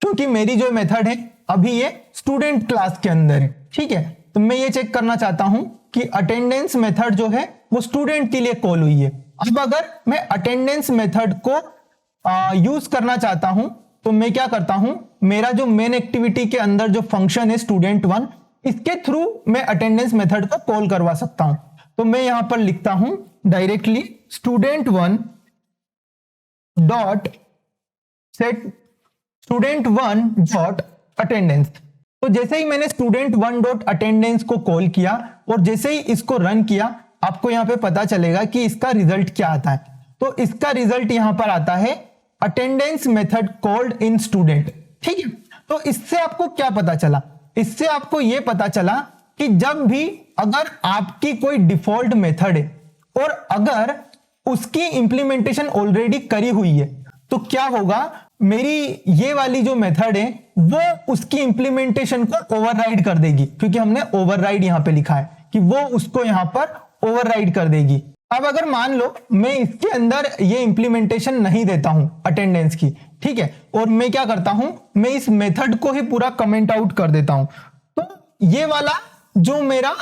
क्योंकि मेरी जो मेथड है अभी ये स्टूडेंट क्लास के अंदर है, ठीक है। तो मैं ये चेक करना चाहता हूं कि अटेंडेंस मेथड जो है वो स्टूडेंट के लिए कॉल हुई है। अब अगर मैं अटेंडेंस मेथड को यूज करना चाहता हूं तो मैं क्या करता हूं, मेरा जो मेन एक्टिविटी के अंदर जो फंक्शन है स्टूडेंट 1, इसके थ्रू मैं अटेंडेंस मेथड को कॉल करवा सकता हूं। तो मैं यहां पर लिखता हूं directly student 1 dot set student 1 dot attendance. तो जैसे ही मैंने स्टूडेंट 1 डॉट अटेंडेंस को कॉल किया और जैसे ही इसको रन किया आपको यहां पे पता चलेगा कि इसका रिजल्ट क्या आता है। तो इसका रिजल्ट यहां पर आता है attendance method called in student, ठीक है। तो इससे आपको क्या पता चला, इससे आपको यह पता चला कि जब भी अगर आपकी कोई डिफॉल्ट मेथड है और अगर उसकी इंप्लीमेंटेशन ऑलरेडी करी हुई है तो क्या होगा, मेरी ये वाली जो मेथड है वो उसकी इंप्लीमेंटेशन को ओवरराइड कर देगी, क्योंकि हमने ओवरराइड यहां पे लिखा है कि वो उसको यहां पर ओवरराइड कर देगी। अब अगर मान लो मैं इसके अंदर ये इंप्लीमेंटेशन नहीं देता हूं अटेंडेंस की, ठीक है, और मैं क्या करता हूं, मैं इस मेथड को ही पूरा कमेंट आउट कर देता हूं, तो ये वाला जो मेरा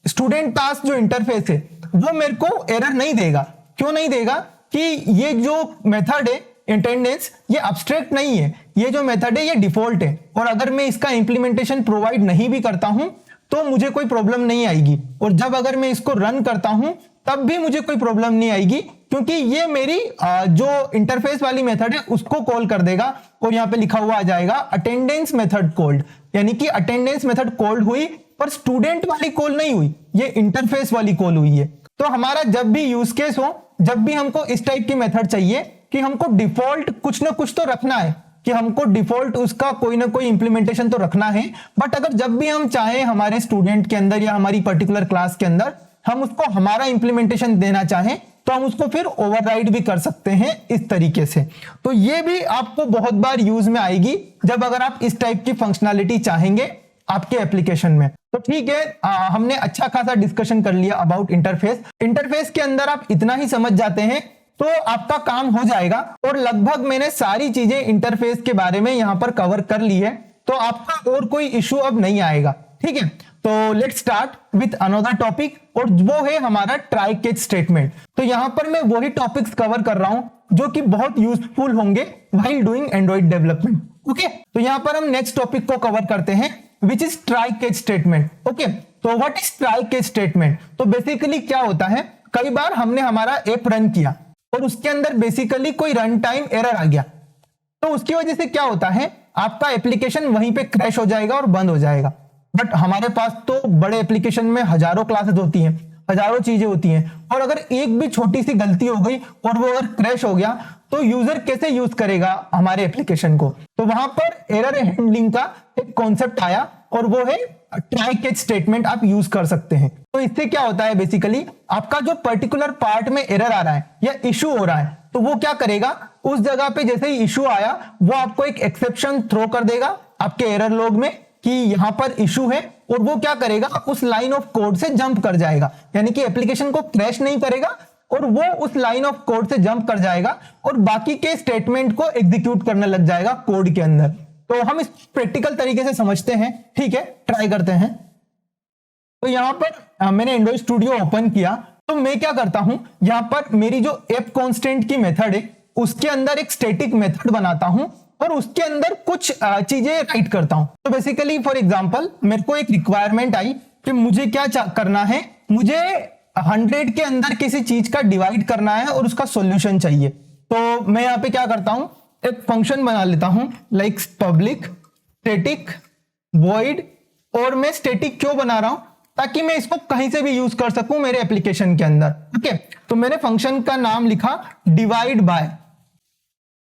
स्टूडेंट टास्क जो इंटरफेस है वो मेरे को एरर नहीं देगा। क्यों नहीं देगा कि ये जो मेथड है अटेंडेंस ये अब्स्ट्रैक्ट नहीं है, ये जो मेथड है ये डिफॉल्ट है और अगर मैं इसका इंप्लीमेंटेशन प्रोवाइड नहीं भी करता हूं तो मुझे कोई प्रॉब्लम नहीं आएगी और जब अगर मैं इसको रन करता हूं तब भी मुझे कोई प्रॉब्लम नहीं आएगी, क्योंकि ये मेरी जो इंटरफेस वाली मेथड है उसको कॉल कर देगा और यहां पे लिखा हुआ आ जाएगा अटेंडेंस मेथड कॉल्ड, यानी कि अटेंडेंस मेथड कॉल्ड हुई पर स्टूडेंट वाली कॉल नहीं हुई, ये इंटरफेस वाली कॉल हुई है। तो हमारा जब भी यूज केस हो, जब भी हमको इस टाइप की मेथड चाहिए कि हमको डिफॉल्ट कुछ ना कुछ तो रखना है, कि हमको डिफॉल्ट उसका कोई ना कोई इंप्लीमेंटेशन तो रखना है, बट अगर जब भी हम चाहें हमारे स्टूडेंट के अंदर या हमारी पर्टिकुलर क्लास के अंदर हम उसको हमारा इंप्लीमेंटेशन देना चाहें तो हम उसको फिर ओवरराइड भी कर सकते हैं इस तरीके से। तो ये भी आपको बहुत बार यूज में आएगी जब अगर आप इस टाइप की फंक्शनैलिटी चाहेंगे आपके एप्लीकेशन में। तो ठीक है, हमने अच्छा खासा डिस्कशन कर लिया अबाउट इंटरफेस। इंटरफेस के अंदर आप इतना ही समझ जाते हैं तो आपका काम हो जाएगा। और लगभग मैंने सारी चीजें इंटरफेस के बारे में यहाँ पर कवर कर ली है, तो आपका और कोई इशू अब नहीं आएगा। ठीक है, तो let's start with another topic, और वो है हमारा ट्राई कैच स्टेटमेंट। तो यहाँ पर मैं वही टॉपिक्स कवर कर रहा हूं जो कि बहुत यूजफुल होंगे while doing Android development. Okay, तो यहाँ पर हम नेक्स्ट टॉपिक को कवर करते हैं which is try catch statement. Okay, तो what is try catch statement? तो बेसिकली क्या होता है, कई बार हमने हमारा ऐप रन किया और उसके अंदर बेसिकली कोई रन टाइम एरर आ गया, तो उसकी वजह से क्या होता है, आपका एप्लीकेशन वहीं पे क्रैश हो जाएगा और बंद हो जाएगा। बट हमारे पास तो बड़े एप्लीकेशन में हजारों क्लासेस होती हैं, हजारों चीजें होती हैं, और अगर एक भी छोटी सी गलती हो गई और वो अगर क्रैश हो गया तो यूजर कैसे यूज करेगा हमारे एप्लीकेशन को? तो वहां पर एरर हैंडलिंग का एक कॉन्सेप्ट आया और वो है ट्राई कैच स्टेटमेंट आप यूज कर सकते हैं। तो इससे क्या होता है, बेसिकली आपका जो पर्टिकुलर पार्ट में एरर आ रहा है या इशू हो रहा है, तो वो क्या करेगा, उस जगह पे जैसे ही इशू आया वो आपको एक एक्सेप्शन थ्रो कर देगा आपके एरर लॉग में कि यहां पर इशू है, और वो क्या करेगा, उस लाइन ऑफ कोड से जंप कर जाएगा, यानी कि एप्लीकेशन को क्रैश नहीं करेगा और वो उस लाइन ऑफ कोड से जंप कर जाएगा और बाकी के स्टेटमेंट को एग्जीक्यूट करने लग जाएगा कोड के अंदर। तो हम इस प्रैक्टिकल तरीके से समझते हैं। ठीक है, ट्राई करते हैं। तो यहां पर मैंने एंड्रॉइड स्टूडियो ओपन किया, तो मैं क्या करता हूं, यहां पर मेरी जो एप कांस्टेंट की मेथड है उसके अंदर एक स्टैटिक मेथड बनाता हूं और उसके अंदर कुछ चीजें राइट करता हूं। तो बेसिकली फॉर एग्जांपल मेरे को एक रिक्वायरमेंट आई कि मुझे क्या करना है, मुझे 100 के अंदर किसी चीज का डिवाइड करना है और उसका सॉल्यूशन चाहिए। तो मैं यहाँ पे क्या करता हूं, एक फंक्शन बना लेता हूं लाइक पब्लिक स्टैटिक वॉइड, और मैं स्टैटिक क्यों बना रहा हूं, ताकि मैं इसको कहीं से भी यूज कर सकूं मेरे एप्लीकेशन के अंदर। ओके, तो मैंने फंक्शन का नाम लिखा डिवाइड बाय।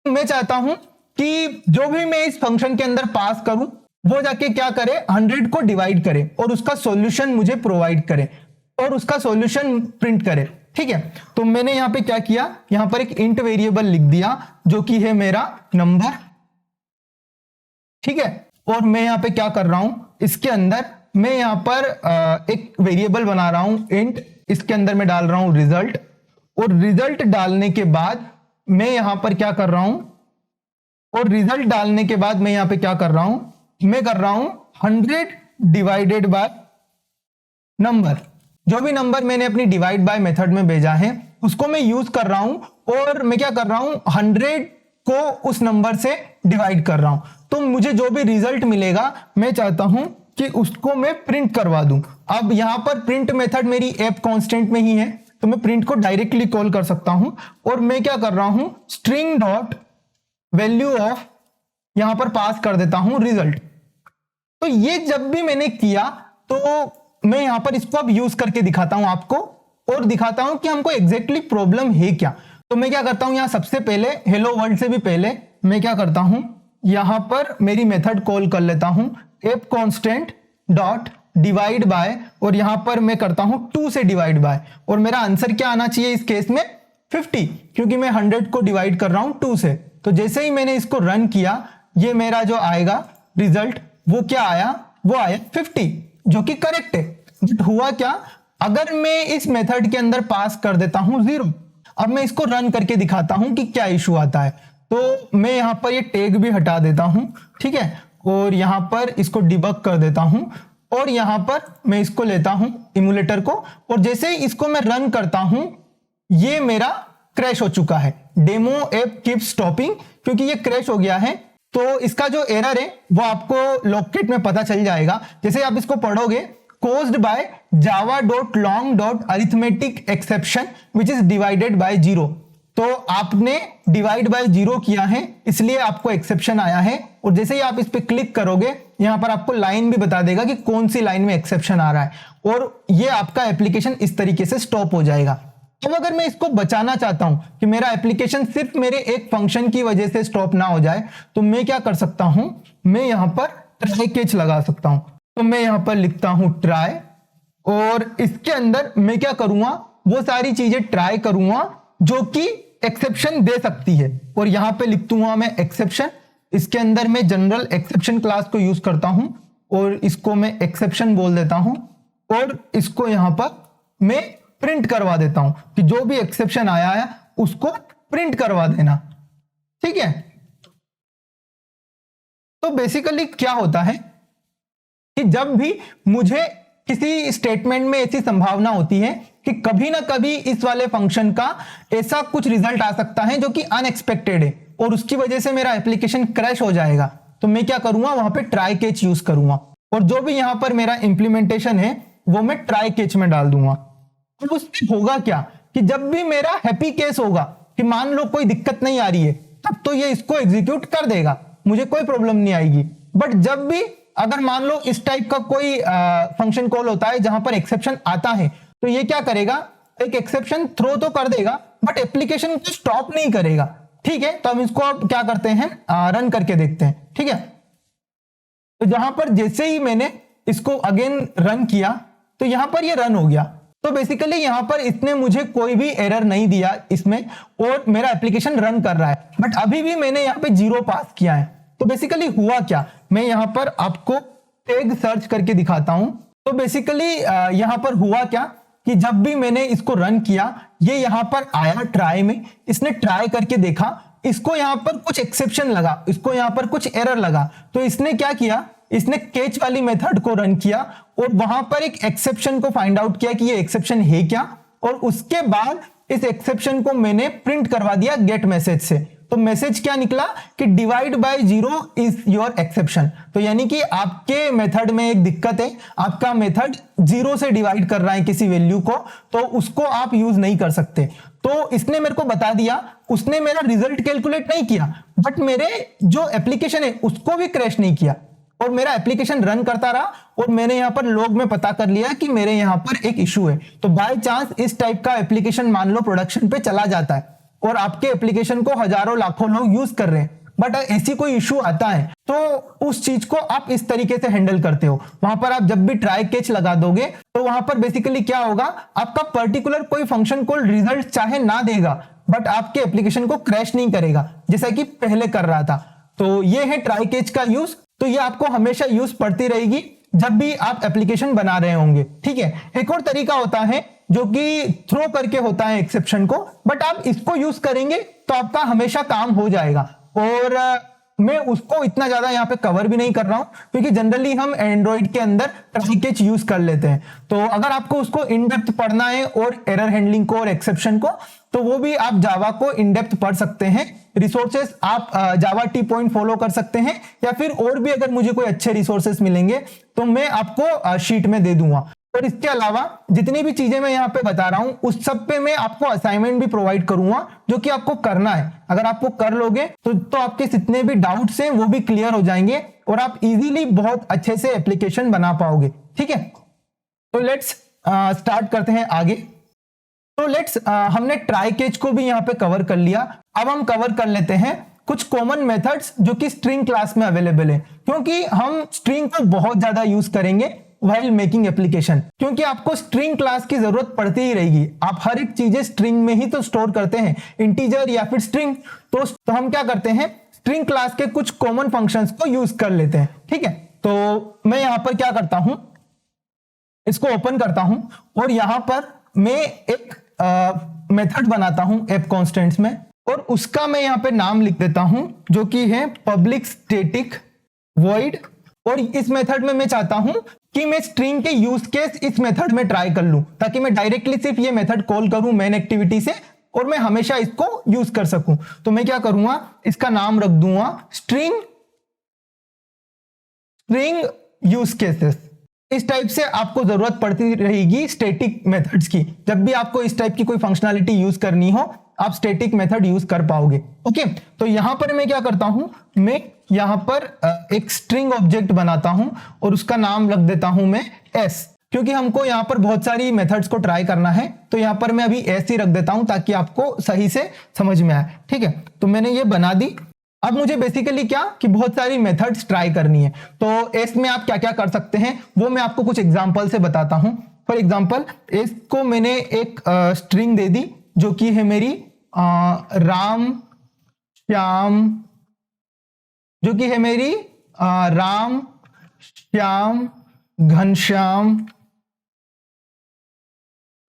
मैं चाहता हूं कि जो भी मैं इस फंक्शन के अंदर पास करूं वो जाके क्या करे, 100 को डिवाइड करे और उसका सॉल्यूशन मुझे प्रोवाइड करे और उसका सॉल्यूशन प्रिंट करे। ठीक है, तो मैंने यहां पे क्या किया, यहां पर एक इंट वेरिएबल लिख दिया जो कि है मेरा नंबर। ठीक है, और मैं यहां पे क्या कर रहा हूं, इसके अंदर मैं यहां पर एक वेरिएबल बना रहा हूं इंट, इसके अंदर मैं डाल रहा हूं रिजल्ट, और रिजल्ट डालने के बाद मैं यहां पर क्या कर रहा हूं, और रिजल्ट डालने के बाद मैं यहां पे क्या कर रहा हूं, मैं कर रहा हूं 100 डिवाइडेड बाय नंबर। जो भी नंबर मैंने अपनी डिवाइड बाय मेथड में भेजा है उसको मैं यूज कर रहा हूं, और मैं क्या कर रहा हूं, 100 को उस नंबर से डिवाइड कर रहा हूं। तो मुझे जो भी रिजल्ट मिलेगा मैं चाहता हूं कि उसको मैं प्रिंट करवा दूं। अब यहां पर प्रिंट मेथड मेरी ऐप कांस्टेंट में ही है, तो मैं प्रिंट को डायरेक्टली कॉल कर सकता हूं, और मैं क्या कर रहा हूं, स्ट्रिंग डॉट वैल्यू ऑफ यहां पर पास कर देता हूं रिजल्ट। तो ये जब भी मैंने किया तो मैं यहां पर इसको अब यूज करके दिखाता हूं आपको, और दिखाता हूं कि हमको एग्जैक्टली प्रॉब्लम है क्या। तो मैं क्या करता हूं, यहां सबसे पहले हेलो वर्ल्ड से भी पहले मैं क्या करता हूं, यहां पर मेरी मेथड कॉल कर लेता हूं app constant dot divide by, और यहां पर मैं करता हूं 2 से डिवाइड बाय, और मेरा आंसर क्या आना चाहिए इस केस में 50, क्योंकि मैं 100 को डिवाइड कर रहा हूं 2 से। तो जैसे ही मैंने इसको रन किया, ये मेरा जो आएगा रिजल्ट वो क्या आया, वो आया 50, जो कि करेक्ट है। बट हुआ क्या, अगर मैं इस मेथड के अंदर पास कर देता हूं 0, अब मैं इसको रन करके दिखाता हूं कि क्या इशू आता है। तो मैं यहां पर ये टैग भी हटा देता हूं, ठीक है, और यहां पर इसको डिबग कर देता हूं, और यहां पर मैं इसको लेता हूं इमुलेटर को, और जैसे ही इसको मैं रन करता हूं ये मेरा क्रैश हो चुका है, डेमो ऐप कीप स्टॉपिंग, क्योंकि ये क्रैश हो गया है। तो इसका जो एरर है वो आपको लॉगकिट में पता चल जाएगा। जैसे आप इसको पढ़ोगे, caused by java.long.arithmetic exception which is divided by 0, तो आपने डिवाइड बाय 0 किया है इसलिए आपको एक्सेप्शन आया है। और जैसे ही आप इस पे क्लिक करोगे यहां पर आपको लाइन भी बता देगा कि कौन सी लाइन में एक्सेप्शन आ रहा है, और ये आपका एप्लीकेशन इस तरीके से स्टॉप हो जाएगा। अब अगर मैं इसको बचाना चाहता हूं कि मेरा एप्लीकेशन सिर्फ मेरे एक फंक्शन की वजह से स्टॉप ना हो जाए, तो मैं क्या कर सकता हूं, मैं यहां पर ट्राई कैच लगा सकता हूं। तो मैं यहां पर लिखता हूं ट्राई, और इसके अंदर मैं क्या करूंगा, वो सारी चीजें ट्राई करूंगा जो कि एक्सेप्शन दे सकती है, और यहां पे लिख दूंगा मैं एक्सेप्शन। इसके अंदर मैं जनरल एक्सेप्शन क्लास को यूज करता हूं, और इसको मैं एक्सेप्शन बोल देता हूं, और इसको यहां पर मैं प्रिंट करवा देता हूं कि जो भी एक्सेप्शन आया है उसको प्रिंट करवा देना। ठीक है, तो बेसिकली क्या होता है कि जब भी मुझे किसी स्टेटमेंट में ऐसी संभावना होती है कि कभी ना कभी इस वाले फंक्शन का ऐसा कुछ रिजल्ट आ सकता है जो कि अनएक्सपेक्टेड है और उसकी वजह से मेरा एप्लीकेशन क्रैश हो जाएगा, तो मैं क्या करूंगा, वहां पे ट्राई कैच यूज करूंगा और जो भी यहां पर मेरा इंप्लीमेंटेशन है वो मैं ट्राई कैच में डाल दूंगा। तो उसमें होगा क्या कि जब भी मेरा हैप्पी केस होगा कि मान लो कोई दिक्कत नहीं आ रही है, तब तो ये इसको एग्जीक्यूट कर देगा, मुझे कोई प्रॉब्लम नहीं आएगी। बट जब भी अगर मान लो इस टाइप का कोई फंक्शन कॉल होता है जहां पर एक्सेप्शन आता है, तो ये क्या करेगा, एक एक्सेप्शन थ्रो तो कर देगा बट एप्लीकेशन को स्टॉप नहीं करेगा। ठीक है, तो हम इसको अब क्या करते हैं, रन करके देखते हैं। ठीक है, तो जहां पर जैसे ही मैंने इसको अगेन रन किया तो यहां पर ये रन हो गया। तो बेसिकली यहां पर इसने मुझे कोई भी एरर नहीं दिया इसमें और मेरा एप्लीकेशन रन कर रहा है, बट अभी भी मैंने यहां पे 0 पास किया है। तो बेसिकली हुआ क्या, मैं यहां पर आपको टैग सर्च करके दिखाता हूं। तो बेसिकली यहां पर हुआ क्या कि जब भी मैंने इसको रन किया, ये यहां पर आया ट्राई में, इसने ट्राई करके देखा, इसको यहां पर कुछ एक्सेप्शन लगा, इसको यहां पर कुछ एरर लगा, तो इसने क्या किया, इसने कैच वाली मेथड को रन किया और वहां पर एक एक्सेप्शन को फाइंड आउट किया कि ये एक्सेप्शन है क्या, और उसके बाद इस एक्सेप्शन को मैंने प्रिंट करवा दिया गेट मैसेज से। तो मैसेज क्या निकला कि divide by 0 is your exception. तो यानी कि आपके मेथड में एक दिक्कत है, आपका मेथड 0 से डिवाइड कर रहा है किसी वैल्यू को, तो उसको आप यूज नहीं कर सकते। तो इसने मेरे को बता दिया, उसने मेरा रिजल्ट कैलकुलेट नहीं किया बट मेरे जो एप्लीकेशन है उसको भी क्रैश नहीं किया और मेरा एप्लीकेशन रन करता रहा और मैंने यहां पर लॉग में पता कर लिया कि मेरे यहां पर एक इशू है। तो बाय चांस इस टाइप का एप्लीकेशन मान लो प्रोडक्शन पे चला जाता है और आपके एप्लीकेशन को हजारों लाखों लोग यूज कर रहे हैं, बट ऐसी कोई इशू आता है तो उस चीज को आप इस तरीके से हैंडल करते हो। वहां पर आप जब भी ट्राई कैच लगा दोगे तो वहां पर बेसिकली क्या होगा, आपका पर्टिकुलर कोई फंक्शन कॉल रिजल्ट चाहे ना देगा बट आपके एप्लीकेशन को क्रैश नहीं करेगा जैसा कि पहले कर रहा था। तो ये है ट्राई कैच का यूज। तो ये आपको हमेशा यूज पड़ती रहेगी जब भी आप एप्लीकेशन बना रहे होंगे। ठीक है, एक और तरीका होता है जो कि थ्रो करके होता है एक्सेप्शन को, बट आप इसको यूज करेंगे तो आपका हमेशा काम हो जाएगा। और मैं उसको इतना ज्यादा यहाँ पे कवर भी नहीं कर रहा हूं क्योंकि जनरली हम एंड्रॉइड के अंदर ट्राई कैच यूज कर लेते हैं। तो अगर आपको उसको इन डेप्थ पढ़ना है और एरर हैंडलिंग को और एक्सेप्शन को, तो वो भी आप जावा को इन डेप्थ पढ़ सकते हैं। रिसोर्सेस आप जावा टी पॉइंट फॉलो कर सकते हैं या फिर और भी अगर मुझे कोई अच्छे रिसोर्सेस मिलेंगे तो मैं आपको शीट में दे दूंगा। और इसके अलावा जितनी भी चीजें मैं यहाँ पे बता रहा हूं उस सब पे मैं आपको असाइनमेंट भी प्रोवाइड करूंगा जो कि आपको करना है। अगर आपको कर लोगे तो आपके जितने भी डाउट्स हैं वो भी क्लियर हो जाएंगे और आप इजीली बहुत अच्छे से एप्लीकेशन बना पाओगे। ठीक है, तो लेट्स स्टार्ट करते हैं आगे। तो लेट्स हमने ट्राई कैच को भी यहाँ पे कवर कर लिया। अब हम कवर कर लेते हैं कुछ कॉमन मेथड्स जो कि स्ट्रिंग क्लास में अवेलेबल है, क्योंकि हम स्ट्रिंग को बहुत ज्यादा यूज करेंगे व्हाइल मेकिंग एप्लीकेशन, क्योंकि आपको स्ट्रिंग क्लास की जरूरत पड़ती ही रहेगी। आप हर एक चीजें स्ट्रिंग में ही तो स्टोर करते हैं, इंटीजर या फिर स्ट्रिंग। तो हम क्या करते हैं, स्ट्रिंग क्लास के कुछ कॉमन फंक्शंस को यूज कर लेते हैं। ठीक है, तो मैं यहां पर क्या करता हूं, इसको ओपन करता हूं और यहां पर मैं एक मेथड बनाता हूं एप कॉन्स्टेंट्स में और उसका मैं यहां पे नाम लिख देता हूं जो कि है पब्लिक स्टैटिक वॉइड। और इस मेथड में मैं चाहता हूं कि मैं स्ट्रिंग के यूज केस इस मेथड में ट्राई कर लूं ताकि मैं डायरेक्टली सिर्फ ये मेथड कॉल करूं मेन एक्टिविटी से और मैं हमेशा इसको यूज कर सकूं। तो मैं क्या करूंगा, इसका नाम रख दूंगा स्ट्रिंग यूज केसेस। इस टाइप से आपको जरूरत पड़ती रहेगी स्टैटिक मेथड्स की। जब भी आपको इस टाइप की कोई फंक्शनैलिटी यूज करनी हो आप स्टैटिक मेथड यूज कर पाओगे। ओके, तो यहां पर मैं क्या करता हूं, मैं यहां पर एक स्ट्रिंग ऑब्जेक्ट बनाता हूं और उसका नाम रख देता हूं मैं एस, क्योंकि हमको यहां पर बहुत सारी मेथड्स को ट्राई करना है। तो यहां पर मैं अभी एस ही रख देता हूं ताकि आपको सही से समझ में आए। ठीक है, तो मैंने ये बना दी। अब मुझे बेसिकली क्या कि बहुत सारी मेथड्स ट्राई करनी है। तो एस में आप क्या क्या कर सकते हैं वो मैं आपको कुछ एग्जांपल से बताता हूं। फॉर एग्जांपल एस को मैंने एक स्ट्रिंग दे दी जो कि है मेरी राम श्याम, जो कि है मेरी राम श्याम घनश्याम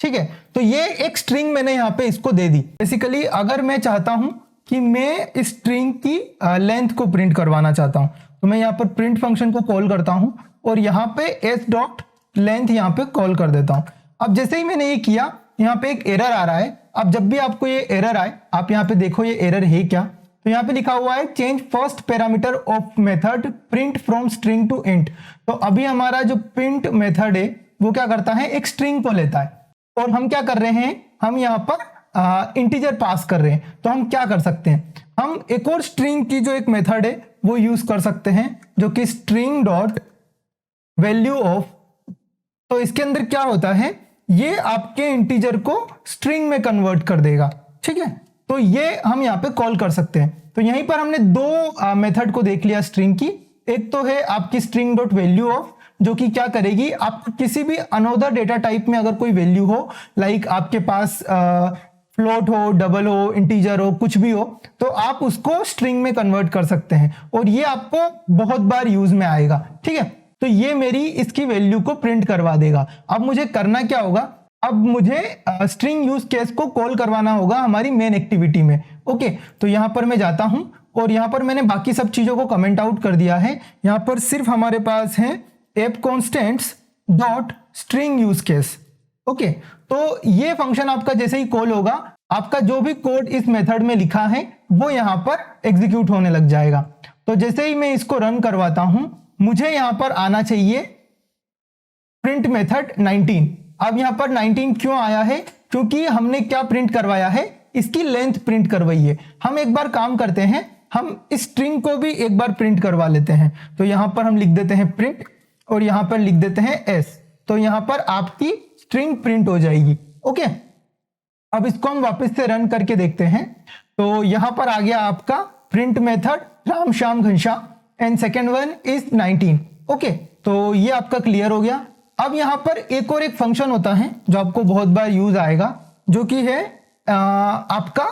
ठीक है, तो ये एक स्ट्रिंग मैंने यहाँ पे इसको दे दी। बेसिकली अगर मैं चाहता हूं कि मैं इस स्ट्रिंग की लेंथ को प्रिंट करवाना चाहता हूं, तो मैं यहाँ पर प्रिंट फंक्शन को कॉल करता हूं और यहाँ पे s डॉट लेंथ यहाँ पे कॉल कर देता हूं। अब जैसे ही मैंने ये किया, यहाँ पे एक एरर आ रहा है। अब जब भी आपको ये एरर आए, आप यहाँ पे देखो ये एरर है क्या, तो यहाँ पे लिखा हुआ है change first parameter of method print from string to int. तो अभी हमारा जो प्रिंट मेथड है वो क्या करता है, एक स्ट्रिंग को लेता है और हम क्या कर रहे हैं, हम यहाँ पर इंटीजर पास कर रहे हैं। तो हम क्या कर सकते हैं, हम एक और स्ट्रिंग की जो एक मेथड है वो यूज कर सकते हैं, जो कि स्ट्रिंग डॉट वैल्यू ऑफ। तो इसके अंदर क्या होता है, ये आपके इंटीजर को स्ट्रिंग में कन्वर्ट कर देगा। ठीक है, तो ये हम यहाँ पे कॉल कर सकते हैं। तो यहीं पर हमने दो मेथड को देख लिया स्ट्रिंग की। एक तो है आपकी स्ट्रिंग डॉट वैल्यू ऑफ, जो कि क्या करेगी, आप किसी भी अनदर डेटा टाइप में अगर कोई वैल्यू हो, लाइक आपके पास फ्लोट हो, डबल हो, इंटीजर हो, कुछ भी हो, तो आप उसको स्ट्रिंग में कन्वर्ट कर सकते हैं और ये आपको बहुत बार यूज में आएगा। ठीक है, तो ये मेरी इसकी वैल्यू को प्रिंट करवा देगा। अब मुझे करना क्या होगा, अब मुझे स्ट्रिंग यूज केस को कॉल करवाना होगा हमारी मेन एक्टिविटी में। ओके, तो यहां पर मैं जाता हूं और यहां पर मैंने बाकी सब चीजों को कमेंट आउट कर दिया है। यहां पर सिर्फ हमारे पास है app constants dot string use case. Okay, तो ये फंक्शन आपका जैसे ही कॉल होगा, आपका जो भी कोड इस मेथड में लिखा है वो यहां पर एग्जीक्यूट होने लग जाएगा। तो जैसे ही मैं इसको रन करवाता हूं, मुझे यहां पर आना चाहिए प्रिंट मेथड 19। अब यहां पर 19 क्यों आया है, क्योंकि हमने क्या प्रिंट करवाया है, इसकी लेंथ प्रिंट करवाई है। हम एक बार काम करते हैं, हम इस स्ट्रिंग को भी एक बार प्रिंट करवा लेते हैं। तो यहां पर हम लिख देते हैं प्रिंट और यहां पर लिख देते हैं s। तो यहां पर आपकी स्ट्रिंग प्रिंट हो जाएगी। ओके, अब इसको हम वापस से रन करके देखते हैं। तो यहां पर आ गया आपका print method Ram Shyam Ghanshyam and second one is 19। Okay, तो ये आपका क्लियर हो गया। अब यहां पर एक और एक फंक्शन होता है जो आपको बहुत बार यूज आएगा, जो कि है आपका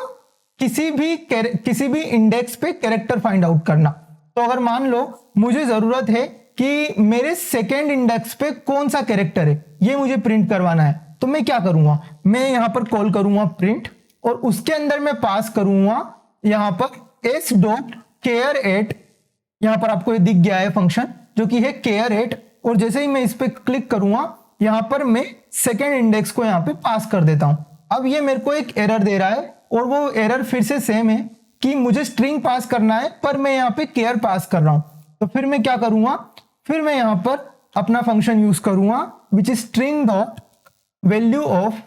किसी भी इंडेक्स पे कैरेक्टर फाइंड आउट करना। तो अगर मान लो मुझे जरूरत है कि मेरे सेकेंड इंडेक्स पे कौन सा कैरेक्टर है, ये मुझे प्रिंट करवाना है, तो मैं क्या करूंगा, मैं यहां पर कॉल करूंगा प्रिंट और उसके अंदर मैं पास करूंगा यहां पर s डॉट केयर एट। यहां पर आपको ये दिख गया है फंक्शन जो कि है केयर एट, और जैसे ही मैं इस पे क्लिक करूंगा, यहां पर मैं सेकेंड इंडेक्स को यहां पे पास कर देता हूं। अब ये मेरे को एक एरर दे रहा है और वो एरर फिर से सेम है कि मुझे स्ट्रिंग पास करना है पर मैं यहां पे केयर पास कर रहा हूं। तो फिर मैं क्या करूंगा, फिर मैं यहां पर अपना फंक्शन यूज करूंगा which is string dot value of,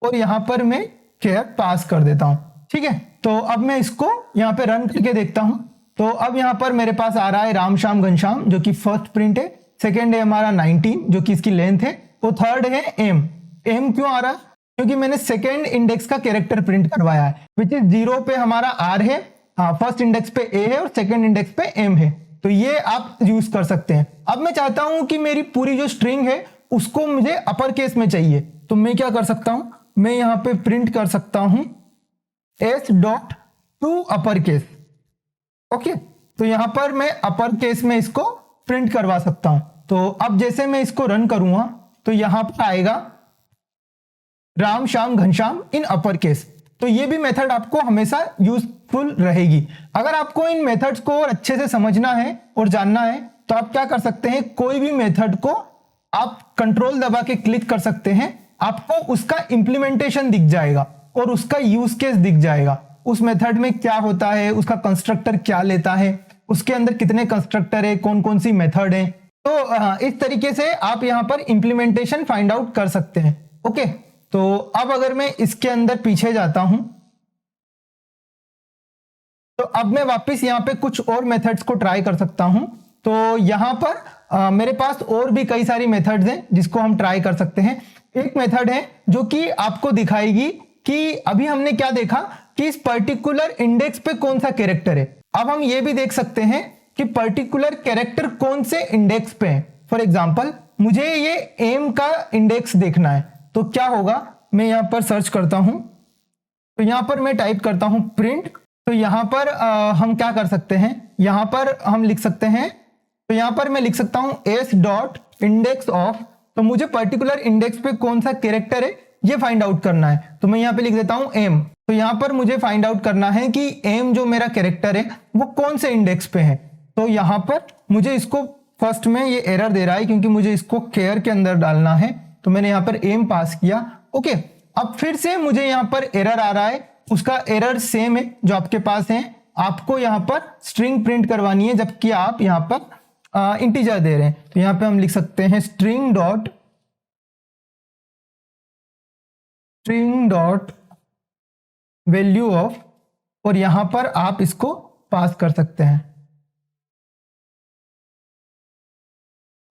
और यहां पर मैं केयर पास कर देता हूं। ठीक है, तो अब मैं इसको यहां पे रन करके देखता हूं। तो अब यहां पर मेरे पास आ रहा है राम श्याम घनश्याम, जो कि फर्स्ट प्रिंट है। सेकेंड है हमारा 19 जो कि इसकी लेंथ है, और थर्ड है एम। एम क्यों आ रहा है, क्योंकि मैंने सेकेंड इंडेक्स का कैरेक्टर प्रिंट करवाया है, विच इज 0 पे हमारा आर है, फर्स्ट इंडेक्स पे ए है और सेकेंड इंडेक्स पे एम है। तो ये आप यूज कर सकते हैं। अब मैं चाहता हूं कि मेरी पूरी जो स्ट्रिंग है उसको मुझे अपर केस में चाहिए, तो मैं क्या कर सकता हूं, मैं यहां पे प्रिंट कर सकता हूं s dot to upper case. Okay, तो यहां पर मैं अपर केस में इसको प्रिंट करवा सकता हूं। तो अब जैसे मैं इसको रन करूंगा तो यहां पर आएगा राम श्याम घनश्याम इन अपर केस। तो ये भी मेथड आपको हमेशा यूजफुल रहेगी। अगर आपको इन मेथड्स को और अच्छे से समझना है और जानना है तो आप क्या कर सकते हैं, कोई भी मेथड को आप कंट्रोल दबा के क्लिक कर सकते हैं, आपको उसका इंप्लीमेंटेशन दिख जाएगा और उसका यूज केस दिख जाएगा। उस मेथड में क्या होता है, उसका कंस्ट्रक्टर क्या लेता है, उसके अंदर कितने कंस्ट्रक्टर है, कौन कौन सी मेथड है। तो इस तरीके से आप यहां पर इंप्लीमेंटेशन फाइंड आउट कर सकते हैं। ओके, तो अब अगर मैं इसके अंदर पीछे जाता हूं तो अब मैं वापस यहां पे कुछ और मेथड्स को ट्राई कर सकता हूं। तो यहां पर मेरे पास और भी कई सारी मेथड्स हैं जिसको हम ट्राई कर सकते हैं। एक मेथड है जो कि आपको दिखाएगी कि अभी हमने क्या देखा कि इस पर्टिकुलर इंडेक्स पे कौन सा कैरेक्टर है। अब हम ये भी देख सकते हैं कि पर्टिकुलर कैरेक्टर कौन से इंडेक्स पे है। फॉर एग्जांपल मुझे ये एम का इंडेक्स देखना है, तो क्या होगा, मैं यहां पर सर्च करता हूं, तो यहां पर मैं टाइप करता हूं प्रिंट। तो यहां पर हम क्या कर सकते हैं, यहां पर हम लिख सकते हैं, तो यहां पर मैं लिख सकता हूं s डॉट इंडेक्स ऑफ। तो मुझे पर्टिकुलर इंडेक्स पे कौन सा कैरेक्टर है ये फाइंड आउट करना है। तो मैं यहाँ पे लिख देता हूँ एम। तो यहाँ पर मुझे फाइंड आउट करना है कि एम जो मेरा कैरेक्टर है वो कौन से इंडेक्स पे है। तो यहाँ पर मुझे इसको फर्स्ट में ये एरर दे रहा है क्योंकि मुझे इसको केयर के अंदर डालना है, तो मैंने यहाँ पर एम पास किया। ओके, अब फिर से मुझे यहाँ पर एरर आ रहा है, उसका एरर सेम है जो आपके पास है। आपको यहाँ पर स्ट्रिंग प्रिंट करवानी है जबकि आप यहाँ पर इंटीजर दे रहे हैं। तो यहाँ पे हम लिख सकते हैं स्ट्रिंग डॉट वैल्यू ऑफ, और यहां पर आप इसको पास कर सकते हैं।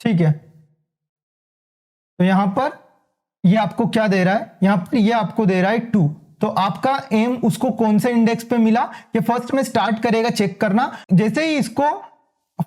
ठीक है, तो यहां पर ये आपको क्या दे रहा है, यहां पर ये आपको दे रहा है 2। तो आपका एम उसको कौन से इंडेक्स पे मिला, ये फर्स्ट में स्टार्ट करेगा चेक करना। जैसे ही इसको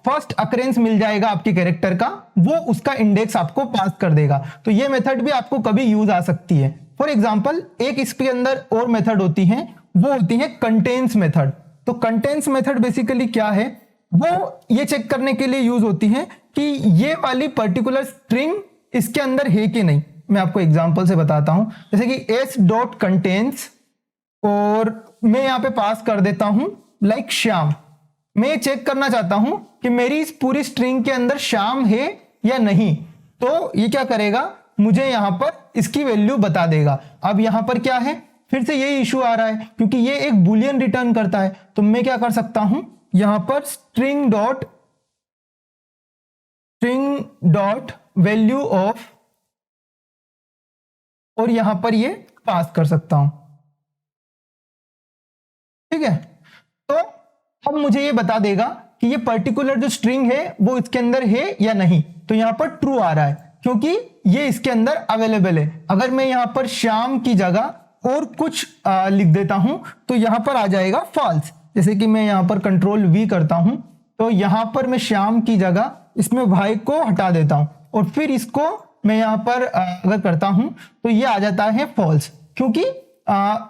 फर्स्ट अकरेंस मिल जाएगा आपके कैरेक्टर का, वो उसका इंडेक्स आपको पास कर देगा। तो ये मेथड भी आपको कभी यूज आ सकती है। फॉर एग्जांपल एक इसके अंदर और मेथड होती है, वो होती है कंटेंस मेथड। तो कंटेंस मेथड बेसिकली क्या है, वो ये चेक करने के लिए यूज होती है कि ये वाली पर्टिकुलर स्ट्रिंग इसके अंदर है कि नहीं। मैं आपको एग्जांपल से बताता हूं, जैसे कि s डॉट कंटेंस, और मैं यहां पे पास कर देता हूं लाइक श्याम। मैं चेक करना चाहता हूं कि मेरी इस पूरी स्ट्रिंग के अंदर श्याम है या नहीं। तो ये क्या करेगा, मुझे यहां पर इसकी वैल्यू बता देगा। अब यहां पर क्या है, फिर से यही इशू आ रहा है क्योंकि ये एक बुलियन रिटर्न करता है। तो मैं क्या कर सकता हूं, यहां पर स्ट्रिंग डॉट वैल्यू ऑफ, और यहां पर ये पास कर सकता हूं। ठीक है, तो अब मुझे ये बता देगा कि ये पर्टिकुलर जो स्ट्रिंग है वो इसके अंदर है या नहीं। तो यहां पर ट्रू आ रहा है क्योंकि ये इसके अंदर अवेलेबल है। अगर मैं यहां पर श्याम की जगह और कुछ लिख देता हूं तो यहां पर आ जाएगा फॉल्स। जैसे कि मैं यहां पर कंट्रोल वी करता हूं, तो यहां पर मैं श्याम की जगह इसमें वाई को हटा देता हूं, और फिर इसको मैं यहां पर अगर करता हूं तो ये आ जाता है फॉल्स, क्योंकि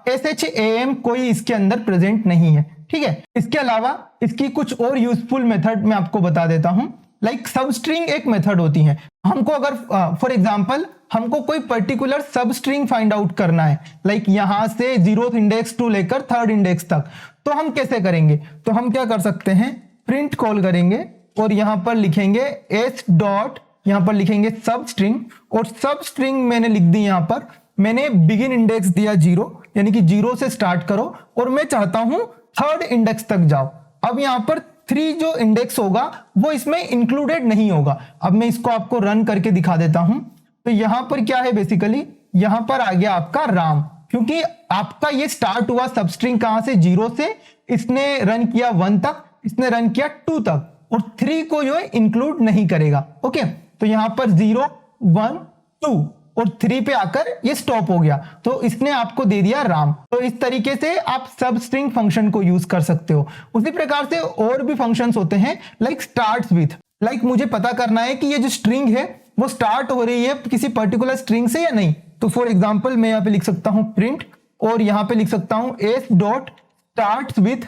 SHAM कोई इसके अंदर प्रेजेंट नहीं है। ठीक है, इसके अलावा इसकी कुछ और यूजफुल मेथड मैं आपको बता देता हूं। लाइक सबस्ट्रिंग एक मेथड होती है। हमको अगर फॉर एग्जांपल हमको कोई पर्टिकुलर सबस्ट्रिंग फाइंड आउट करना है, लाइक यहां से 0th इंडेक्स टू लेकर 3rd इंडेक्स तक, तो हम कैसे करेंगे। तो हम क्या कर सकते हैं, प्रिंट कॉल करेंगे और यहां पर लिखेंगे s डॉट, यहां पर लिखेंगे सब स्ट्रिंग, और सब स्ट्रिंग मैंने लिख दी। यहां पर मैंने बिगिन इंडेक्स दिया 0, यानी कि 0 से स्टार्ट करो, और मैं चाहता हूं 3rd इंडेक्स तक जाओ। अब यहां पर 3 जो इंडेक्स होगा वो इसमें इंक्लूडेड नहीं होगा। अब मैं इसको आपको रन करके दिखा देता हूं। तो यहां पर क्या है, बेसिकली यहां पर आ गया आपका राम, क्योंकि आपका ये स्टार्ट हुआ सबस्ट्रिंग कहां से, 0 से। इसने रन किया 1 तक, इसने रन किया 2 तक, और 3 को जो है इंक्लूड नहीं करेगा। ओके, तो यहां पर 0 1 2 और 3 पे आकर ये स्टॉप हो गया, तो इसने आपको दे दिया राम। तो इस तरीके से आप सब स्ट्रिंग फंक्शन को यूज कर सकते हो। उसी प्रकार से और भी फंक्शंस होते हैं, लाइक स्टार्ट्स विथ। लाइक मुझे पता करना है कि ये जो स्ट्रिंग है वो स्टार्ट हो रही है किसी पर्टिकुलर स्ट्रिंग से या नहीं। तो फॉर एग्जाम्पल मैं यहाँ पे लिख सकता हूं प्रिंट, और यहाँ पे लिख सकता हूं s डॉट स्टार्ट्स विथ,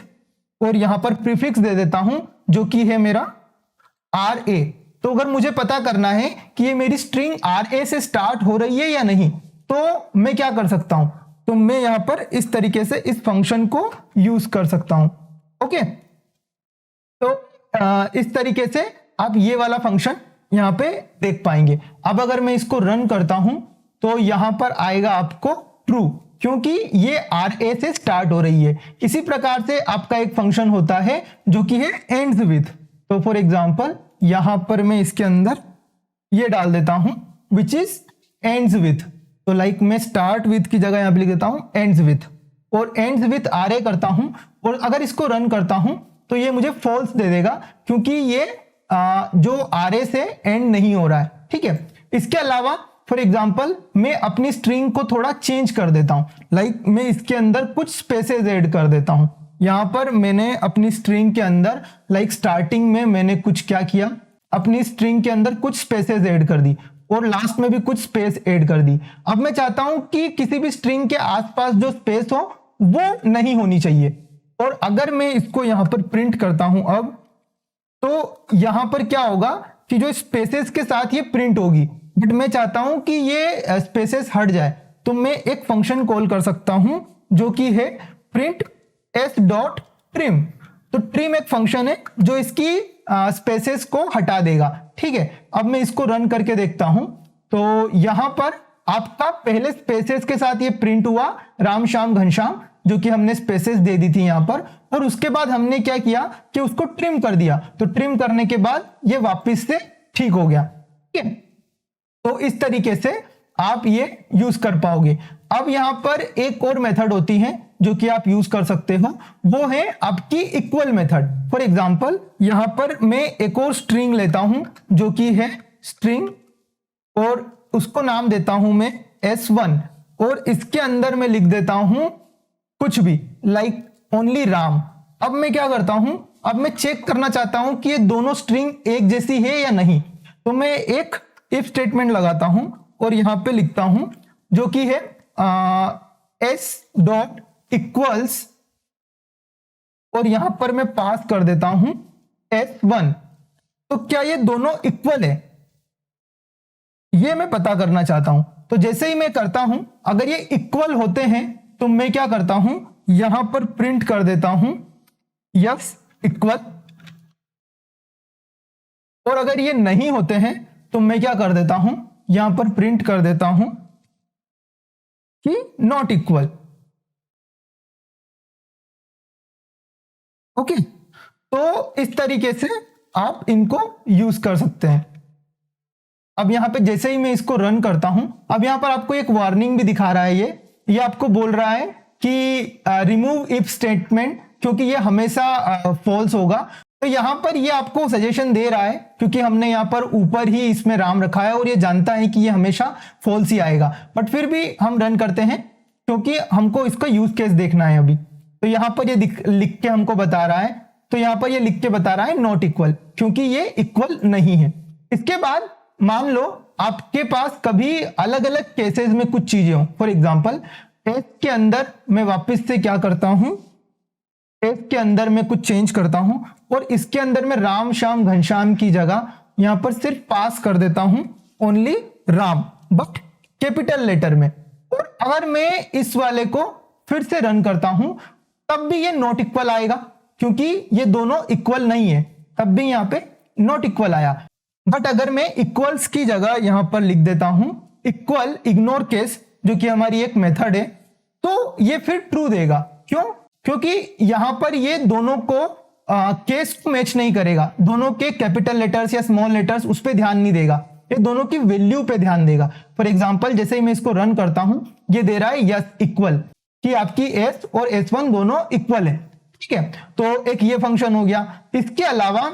और यहां पर प्रीफिक्स दे देता हूं जो कि है मेरा RA। तो अगर मुझे पता करना है कि ये मेरी स्ट्रिंग RA से स्टार्ट हो रही है या नहीं, तो मैं क्या कर सकता हूं, तो मैं यहां पर इस तरीके से इस फंक्शन को यूज कर सकता हूं। ओके, तो इस तरीके से आप ये वाला फंक्शन यहां पे देख पाएंगे। अब अगर मैं इसको रन करता हूं तो यहां पर आएगा आपको ट्रू, क्योंकि ये RA से स्टार्ट हो रही है। इसी प्रकार से आपका एक फंक्शन होता है जो कि है एंड्स विथ। तो फॉर एग्जांपल यहां पर मैं इसके अंदर ये डाल देता हूं विच इज एंड्स विथ। तो लाइक मैं स्टार्ट विथ की जगह यहां पे लिख देता हूं एंड्स विथ, और एंड्स विथ RA करता हूं, और अगर इसको रन करता हूं तो ये मुझे फॉल्स दे देगा, क्योंकि ये जो RA से एंड नहीं हो रहा है। ठीक है, इसके अलावा फॉर एग्जाम्पल मैं अपनी स्ट्रिंग को थोड़ा चेंज कर देता हूं, लाइक मैं इसके अंदर कुछ स्पेसेस ऐड कर देता हूं। यहां पर मैंने अपनी स्ट्रिंग के अंदर लाइक स्टार्टिंग में मैंने कुछ क्या किया, अपनी स्ट्रिंग के अंदर कुछ स्पेसेस ऐड कर दी, और लास्ट में भी कुछ स्पेस ऐड कर दी। अब मैं चाहता हूं कि किसी भी स्ट्रिंग के आसपास जो स्पेस हो वो नहीं होनी चाहिए, और अगर मैं इसको यहां पर प्रिंट करता हूं अब, तो यहां पर क्या होगा कि जो स्पेसेस के साथ ये प्रिंट होगी, बट मैं चाहता हूं कि ये स्पेसेस हट जाए। तो मैं एक फंक्शन कॉल कर सकता हूं जो कि है प्रिंट s डॉट ट्रिम। तो ट्रिम एक फंक्शन है जो इसकी स्पेसेस को हटा देगा। ठीक है, अब मैं इसको रन करके देखता हूं तो यहां पर आपका पहले स्पेसेस के साथ ये प्रिंट हुआ राम श्याम घनश्याम, जो कि हमने स्पेसेस दे दी थी यहां पर, और उसके बाद हमने क्या किया कि उसको ट्रिम कर दिया। तो ट्रिम करने के बाद ये वापस से ठीक हो गया। ठीक है, तो इस तरीके से आप ये यूज कर पाओगे। अब यहां पर एक और मेथड होती है जो कि आप यूज कर सकते हो, वो है आपकी इक्वल मेथड। फॉर एग्जांपल यहां पर मैं एक और स्ट्रिंग लेता हूं जो कि है स्ट्रिंग, और उसको नाम देता हूं मैं s1, और इसके अंदर मैं लिख देता हूं कुछ भी, लाइक ओनली राम। अब मैं क्या करता हूं, अब मैं चेक करना चाहता हूं कि ये दोनों स्ट्रिंग एक जैसी है या नहीं। तो मैं एक इफ स्टेटमेंट लगाता हूं और यहां पे लिखता हूं जो कि है s डॉट इक्वल्स, और यहां पर मैं पास कर देता हूं s1। तो क्या ये दोनों इक्वल है, ये मैं पता करना चाहता हूं। तो जैसे ही मैं करता हूं, अगर ये इक्वल होते हैं तो मैं क्या करता हूं, यहां पर प्रिंट कर देता हूं यस इक्वल, और अगर ये नहीं होते हैं तो मैं क्या कर देता हूं, यहां पर प्रिंट कर देता हूं कि नॉट इक्वल। ओके, तो इस तरीके से आप इनको यूज कर सकते हैं। अब यहां पे जैसे ही मैं इसको रन करता हूं, अब यहां पर आपको एक वार्निंग भी दिखा रहा है, ये आपको बोल रहा है कि रिमूव इफ स्टेटमेंट, क्योंकि ये हमेशा फॉल्स होगा। तो यहां पर ये आपको सजेशन दे रहा है क्योंकि हमने यहां पर ऊपर ही इसमें राम रखा है और ये जानता है कि ये हमेशा फॉल्स ही आएगा, बट फिर भी हम रन करते हैं क्योंकि हमको इसका यूज केस देखना है अभी। तो यहां पर ये लिख के हमको बता रहा है, तो यहां पर ये लिख के बता रहा है नॉट इक्वल, क्योंकि ये इक्वल नहीं है। इसके बाद मान लो आपके पास कभी अलग अलग केसेस में कुछ चीजें हो। फॉर एग्जांपल टेस्ट के अंदर मैं वापस से क्या करता हूं, टेस्ट के अंदर मैं कुछ चेंज करता हूं और इसके अंदर मैं राम श्याम घनश्याम की जगह यहां पर सिर्फ पास कर देता हूं only Ram, but capital letter में। और अगर मैं इस वाले को फिर से रन करता हूं तब भी ये नॉट इक्वल आएगा, क्योंकि ये दोनों इक्वल नहीं है, तब भी यहां पे नॉट इक्वल आया। बट अगर मैं इक्वल्स की जगह यहां पर लिख देता हूं इक्वल इग्नोर केस, जो कि हमारी एक मेथड है, तो ये फिर ट्रू देगा। क्यों? क्योंकि यहां पर ये दोनों को केस को मैच नहीं करेगा, दोनों के कैपिटल लेटर्स या स्मॉल लेटर्स उस पर ध्यान नहीं देगा, ये दोनों की वैल्यू पे ध्यान देगा। फॉर एग्जांपल जैसे ही मैं इसको रन करता हूं, ये दे रहा है यस इक्वल, कि आपकी s और s1 दोनों इक्वल है। ठीक है, तो एक ये फंक्शन हो गया। इसके अलावा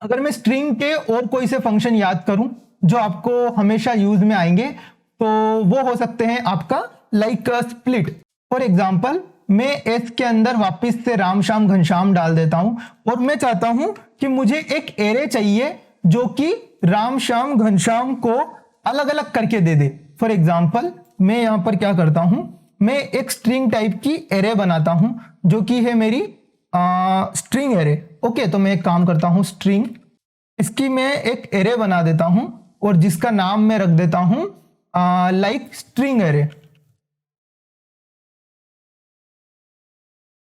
अगर मैं स्ट्रिंग के और कोई से फंक्शन याद करूं जो आपको हमेशा यूज में आएंगे, तो वो हो सकते हैं आपका लाइक स्प्लिट। फॉर एग्जांपल मैं s के अंदर वापस से राम श्याम घनश्याम डाल देता हूं और मैं चाहता हूं कि मुझे एक एरे चाहिए जो कि राम श्याम घनश्याम को अलग अलग करके दे दे। फॉर एग्जांपल मैं यहां पर क्या करता हूं, मैं एक स्ट्रिंग टाइप की एरे बनाता हूं जो कि है मेरी स्ट्रिंग एरे। ओके, तो मैं एक काम करता हूं, स्ट्रिंग, इसकी मैं एक एरे बना देता हूं और जिसका नाम मैं रख देता हूं लाइक स्ट्रिंग एरे।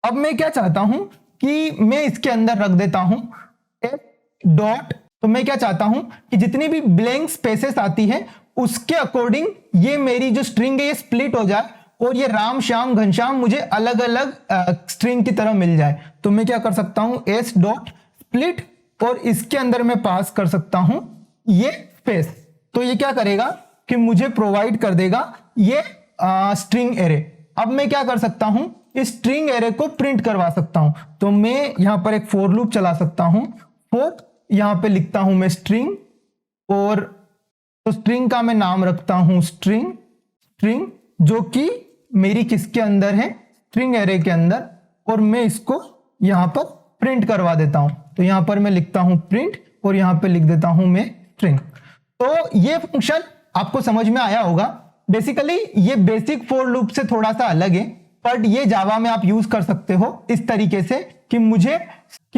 अब मैं क्या चाहता हूं कि मैं इसके अंदर रख देता हूं s डॉट, तो मैं क्या चाहता हूं कि जितनी भी ब्लैंक स्पेसेस आती है उसके अकॉर्डिंग ये मेरी जो स्ट्रिंग है ये स्प्लिट हो जाए और ये राम श्याम घनश्याम मुझे अलग अलग स्ट्रिंग की तरह मिल जाए। तो मैं क्या कर सकता हूं, s डॉट स्प्लिट, और इसके अंदर मैं पास कर सकता हूं ये स्पेस। तो ये क्या करेगा कि मुझे प्रोवाइड कर देगा ये स्ट्रिंग एरे। अब मैं क्या कर सकता हूं, इस स्ट्रिंग एरे को प्रिंट करवा सकता हूं। तो मैं यहां पर एक फॉर लूप चला सकता हूं। फॉर यहां पे लिखता हूं मैं स्ट्रिंग, और तो स्ट्रिंग का मैं नाम रखता हूं स्ट्रिंग, स्ट्रिंग जो कि मेरी किसके अंदर है, स्ट्रिंग एरे के अंदर, और मैं इसको यहां पर प्रिंट करवा देता हूं। तो यहां पर मैं लिखता हूं प्रिंट और यहां पे लिख देता हूं मैं स्ट्रिंग। तो ये फंक्शन आपको समझ में आया होगा। बेसिकली ये बेसिक फॉर लूप से थोड़ा सा अलग है, बट ये जावा में आप यूज कर सकते हो इस तरीके से कि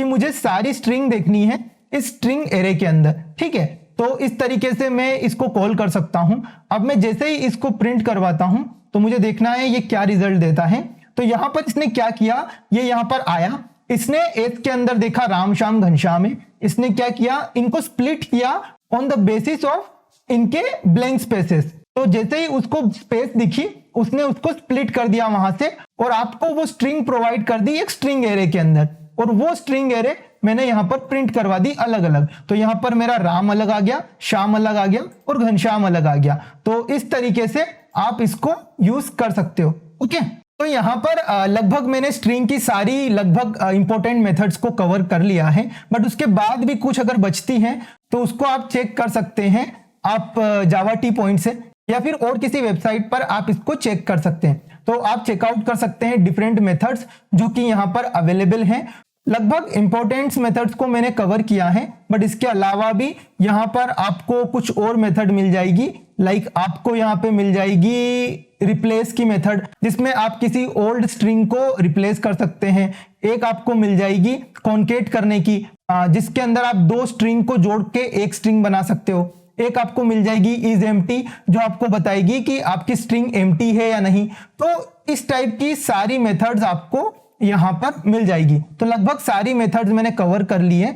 मुझे सारी स्ट्रिंग देखनी है इस स्ट्रिंग एरे के अंदर। ठीक है, तो इस तरीके से मैं इसको कॉल कर सकता हूं। अब मैं जैसे ही इसको प्रिंट करवाता हूं तो मुझे देखना है ये क्या रिजल्ट देता है। तो यहां पर इसने क्या किया, ये यहां पर आया, इसने एथ के अंदर देखा राम श्याम घनश्याम है, इसने क्या किया, इनको स्प्लिट किया ऑन द बेसिस ऑफ इनके ब्लैंक स्पेसेस। तो जैसे ही उसको स्पेस दिखी उसने उसको स्प्लिट कर दिया वहां से और आपको वो स्ट्रिंग प्रोवाइड कर दी एक स्ट्रिंग एरे के अंदर, और वो स्ट्रिंग एरे मैंने यहां पर प्रिंट करवा दी अलग अलग। तो यहां पर मेरा राम अलग आ गया, श्याम अलग आ गया और घनश्याम अलग आ गया। तो इस तरीके से आप इसको यूज कर सकते हो। ओके, तो यहां पर लगभग मैंने स्ट्रिंग की सारी लगभग इंपॉर्टेंट मेथड्स को कवर कर लिया है, बट उसके बाद भी कुछ अगर बचती हैं तो उसको आप चेक कर सकते हैं आप जावा टी पॉइंट से, या फिर और किसी वेबसाइट पर आप इसको चेक कर सकते हैं। तो आप चेकआउट कर सकते हैं डिफरेंट मेथड्स जो कि यहाँ पर अवेलेबल हैं। लगभग इंपॉर्टेंट मेथड्स को मैंने कवर किया है, बट इसके अलावा भी यहाँ पर आपको कुछ और मेथड मिल जाएगी। लाइक आपको यहाँ पे मिल जाएगी रिप्लेस की मेथड, जिसमें आप किसी ओल्ड स्ट्रिंग को रिप्लेस कर सकते हैं। एक आपको मिल जाएगी कॉन्केट करने की, जिसके अंदर आप दो स्ट्रिंग को जोड़ के एक स्ट्रिंग बना सकते हो। एक आपको मिल जाएगी इज एम्प्टी, जो आपको बताएगी कि आपकी स्ट्रिंग एम्प्टी है या नहीं। तो इस टाइप की सारी मेथड्स आपको यहां पर मिल जाएगी। तो लगभग सारी मेथड्स मैंने कवर कर ली है।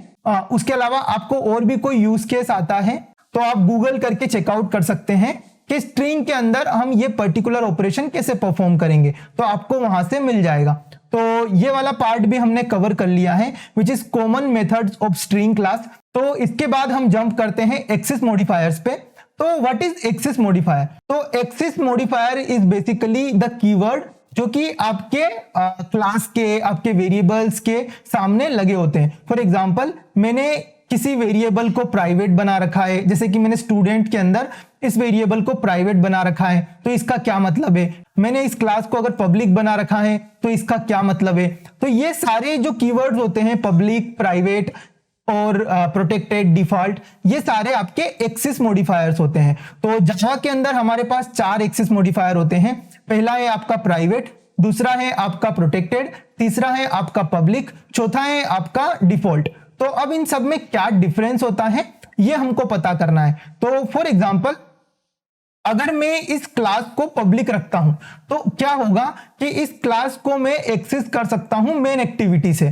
उसके अलावा आपको और भी कोई यूज केस आता है तो आप गूगल करके चेकआउट कर सकते हैं कि स्ट्रिंग के अंदर हम ये पर्टिकुलर ऑपरेशन कैसे परफॉर्म करेंगे, तो आपको वहां से मिल जाएगा। तो ये वाला पार्ट भी हमने कवर कर लिया है, which is common methods of string class. तो इसके बाद हम जंप करते हैं एक्सिस मॉडिफायर्स पे। तो व्हाट इज एक्सिस मॉडिफायर? तो axis modifier is basically the keyword जो कि आपके क्लास के, आपके वेरिएबल्स के सामने लगे होते हैं। फॉर एग्जांपल, मैंने किसी वेरिएबल को प्राइवेट बना रखा है, जैसे कि मैंने स्टूडेंट के अंदर इस वेरिएबल को प्राइवेट बना रखा है, तो इसका क्या मतलब है। मैंने इस क्लास को अगर पब्लिक बना रखा है तो इसका क्या मतलब है। तो ये सारे जो कीवर्ड्स होते हैं, पब्लिक, प्राइवेट और प्रोटेक्टेड, डिफॉल्ट, ये सारे आपके एक्सिस मॉडिफायर्स होते हैं। तो जावा के अंदर हमारे पास 4 एक्सिस मॉडिफायर होते हैं। पहला है आपका प्राइवेट, दूसरा है आपका प्रोटेक्टेड, तीसरा है आपका पब्लिक, चौथा है आपका डिफॉल्ट। तो अब इन सब में क्या डिफरेंस होता है ये हमको पता करना है। तो फॉर एग्जांपल, अगर मैं इस क्लास को पब्लिक रखता हूं तो क्या होगा कि इस क्लास को मैं एक्सेस कर सकता हूं मेन एक्टिविटी से।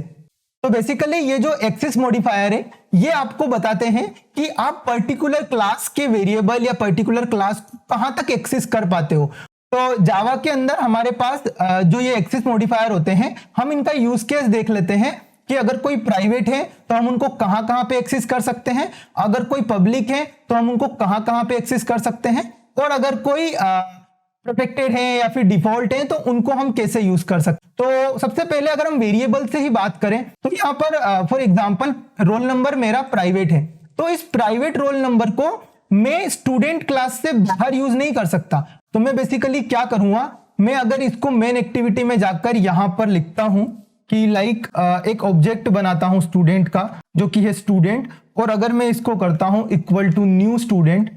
तो बेसिकली ये जो एक्सेस मॉडिफायर है ये आपको बताते हैं कि आप पर्टिकुलर क्लास के वेरिएबल या पर्टिकुलर क्लास को कहां तक एक्सेस कर पाते हो। तो जावा के अंदर हमारे पास जो ये एक्सेस मॉडिफायर होते हैं, हम इनका यूज केस देख लेते हैं कि अगर कोई प्राइवेट है तो हम उनको कहां कहां पे एक्सेस कर सकते हैं, अगर कोई पब्लिक है तो हम उनको कहां कहां पे एक्सेस कर सकते हैं, और अगर कोई प्रोटेक्टेड है या फिर डिफॉल्ट है तो उनको हम कैसे यूज कर सकते हैं। तो सबसे पहले अगर हम वेरिएबल से ही बात करें तो यहाँ पर फॉर एग्जांपल रोल नंबर मेरा प्राइवेट है, तो इस प्राइवेट रोल नंबर को मैं स्टूडेंट क्लास से बाहर यूज नहीं कर सकता। तो मैं बेसिकली क्या करूंगा, मैं अगर इसको मेन एक्टिविटी में जाकर यहां पर लिखता हूं कि लाइक एक ऑब्जेक्ट बनाता हूं स्टूडेंट का जो कि है स्टूडेंट, और अगर मैं इसको करता हूं इक्वल टू न्यू स्टूडेंट,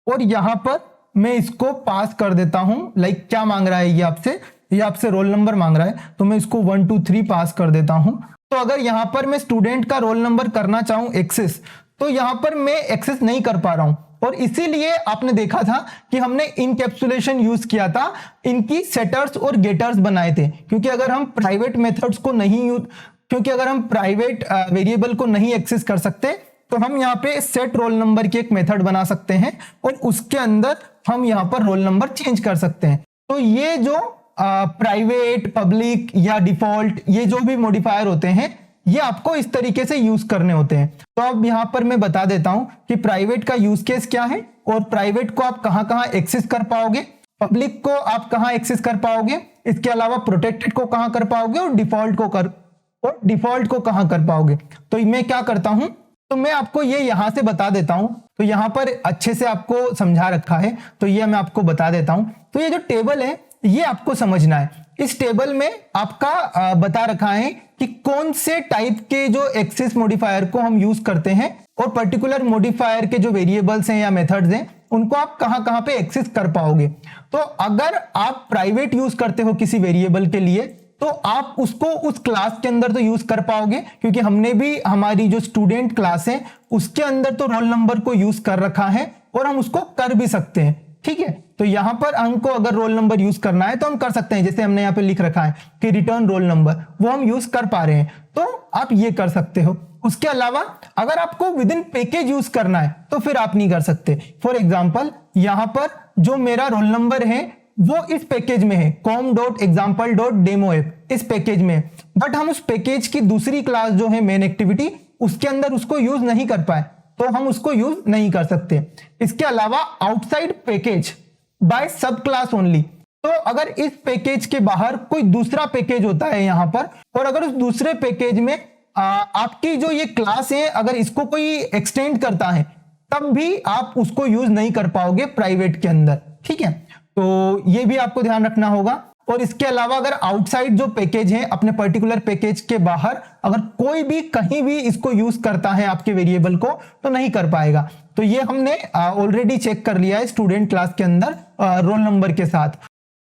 और यहां पर मैं इसको पास कर देता हूं, लाइक क्या मांग रहा है ये आपसे रोल नंबर मांग रहा है, तो मैं इसको 1 2 3 पास कर देता हूं। तो अगर यहां पर मैं स्टूडेंट का रोल नंबर करना चाहूं एक्सेस, तो यहां पर मैं एक्सेस नहीं कर पा रहा हूं, और इसीलिए आपने देखा था कि हमने इनकैप्सुलेशन यूज किया था, इनकी सेटर्स और गेटर्स बनाए थे। क्योंकि अगर हम प्राइवेट मेथड्स को नहीं यूज, क्योंकि अगर हम प्राइवेट वेरिएबल को नहीं एक्सेस कर सकते तो हम यहाँ पे सेट रोल नंबर की एक मेथड बना सकते हैं और उसके अंदर हम यहाँ पर रोल नंबर चेंज कर सकते हैं। तो ये जो प्राइवेट, पब्लिक या डिफॉल्ट, ये जो भी मॉडिफायर होते हैं ये आपको इस तरीके से यूज करने होते हैं। तो अब यहां पर मैं बता देता हूं कि प्राइवेट का यूज केस क्या है, और प्राइवेट को आप कहां कहां एक्सेस कर पाओगे, पब्लिक को आप कहां एक्सेस कर पाओगे, इसके अलावा प्रोटेक्टेड को कहां कर पाओगे, और डिफॉल्ट को कहां कर पाओगे। तो मैं क्या करता हूं, तो मैं आपको ये यहां से बता देता हूं। तो यहां पर अच्छे से आपको समझा रखा है, तो ये मैं आपको बता देता हूं। तो ये जो टेबल है ये आपको समझना है। इस टेबल में आपका बता रखा है कि कौन से टाइप के जो एक्सेस मॉडिफायर को हम यूज करते हैं, और पर्टिकुलर मॉडिफायर के जो वेरिएबल्स हैं या मेथड्स हैं उनको आप कहां कहां पे एक्सेस कर पाओगे। तो अगर आप प्राइवेट यूज करते हो किसी वेरिएबल के लिए तो आप उसको उस क्लास के अंदर तो यूज कर पाओगे, क्योंकि हमने भी हमारी जो स्टूडेंट क्लास है उसके अंदर तो रोल नंबर को यूज कर रखा है और हम उसको कर भी सकते हैं। ठीक है, तो यहां पर हमको अगर रोल नंबर यूज करना है तो हम कर सकते हैं, जैसे हमने यहाँ पे लिख रखा है कि रिटर्न रोल नंबर, वो हम यूज कर पा रहे हैं, तो आप ये कर सकते हो। उसके अलावा अगर आपको विद इन पैकेज यूज करना है तो फिर आप नहीं कर सकते। फॉर एग्जाम्पल यहां पर जो मेरा रोल नंबर है वो इस पैकेज में है, com.example.demoapp, इस पैकेज में है, बट हम उस पैकेज की दूसरी क्लास जो है मेन एक्टिविटी, उसके अंदर उसको यूज नहीं कर पाए, तो हम उसको यूज नहीं कर सकते। इसके अलावा आउटसाइड पैकेज बाय सब क्लास ओनली, तो अगर इस पैकेज के बाहर कोई दूसरा पैकेज होता है यहां पर, और अगर उस दूसरे पैकेज में आपकी जो ये क्लास है अगर इसको कोई एक्सटेंड करता है, तब भी आप उसको यूज नहीं कर पाओगे प्राइवेट के अंदर। ठीक है, तो ये भी आपको ध्यान रखना होगा। और इसके अलावा अगर आउटसाइड जो पैकेज है, अपने पर्टिकुलर पैकेज के बाहर अगर कोई भी कहीं भी इसको यूज करता है आपके वेरिएबल को, तो नहीं कर पाएगा। तो ये हमने ऑलरेडी चेक कर लिया है स्टूडेंट क्लास के अंदर रोल नंबर के साथ।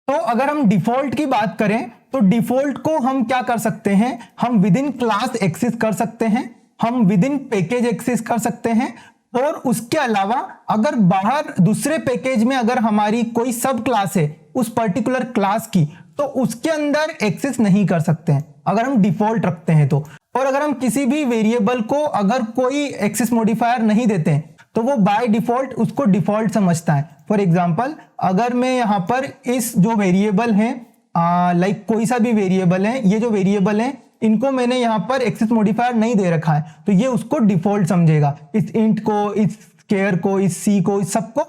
तो अगर हम डिफॉल्ट की बात करें तो डिफॉल्ट को हम क्या कर सकते हैं, हम विद इन क्लास एक्सेस कर सकते हैं, हम विद इन पैकेज एक्सेस कर सकते हैं, और उसके अलावा अगर बाहर दूसरे पैकेज में अगर हमारी कोई सब क्लास है उस पर्टिकुलर क्लास की, तो उसके अंदर एक्सेस नहीं कर सकते हैं अगर हम डिफॉल्ट रखते हैं तो। और अगर हम किसी भी वेरिएबल को अगर कोई एक्सेस मॉडिफायर नहीं देते हैं तो वो बाय डिफॉल्ट उसको डिफॉल्ट समझता है। फॉर एग्जांपल अगर मैं यहाँ पर इस जो वेरिएबल है लाइक कोई सा भी वेरिएबल है, ये जो वेरिएबल है इनको मैंने यहाँ पर एक्सेस मॉडिफायर नहीं दे रखा है, तो ये उसको डिफॉल्ट समझेगा। इस इंट को, इस स्क्वायर को, इस सी को, इस सबको,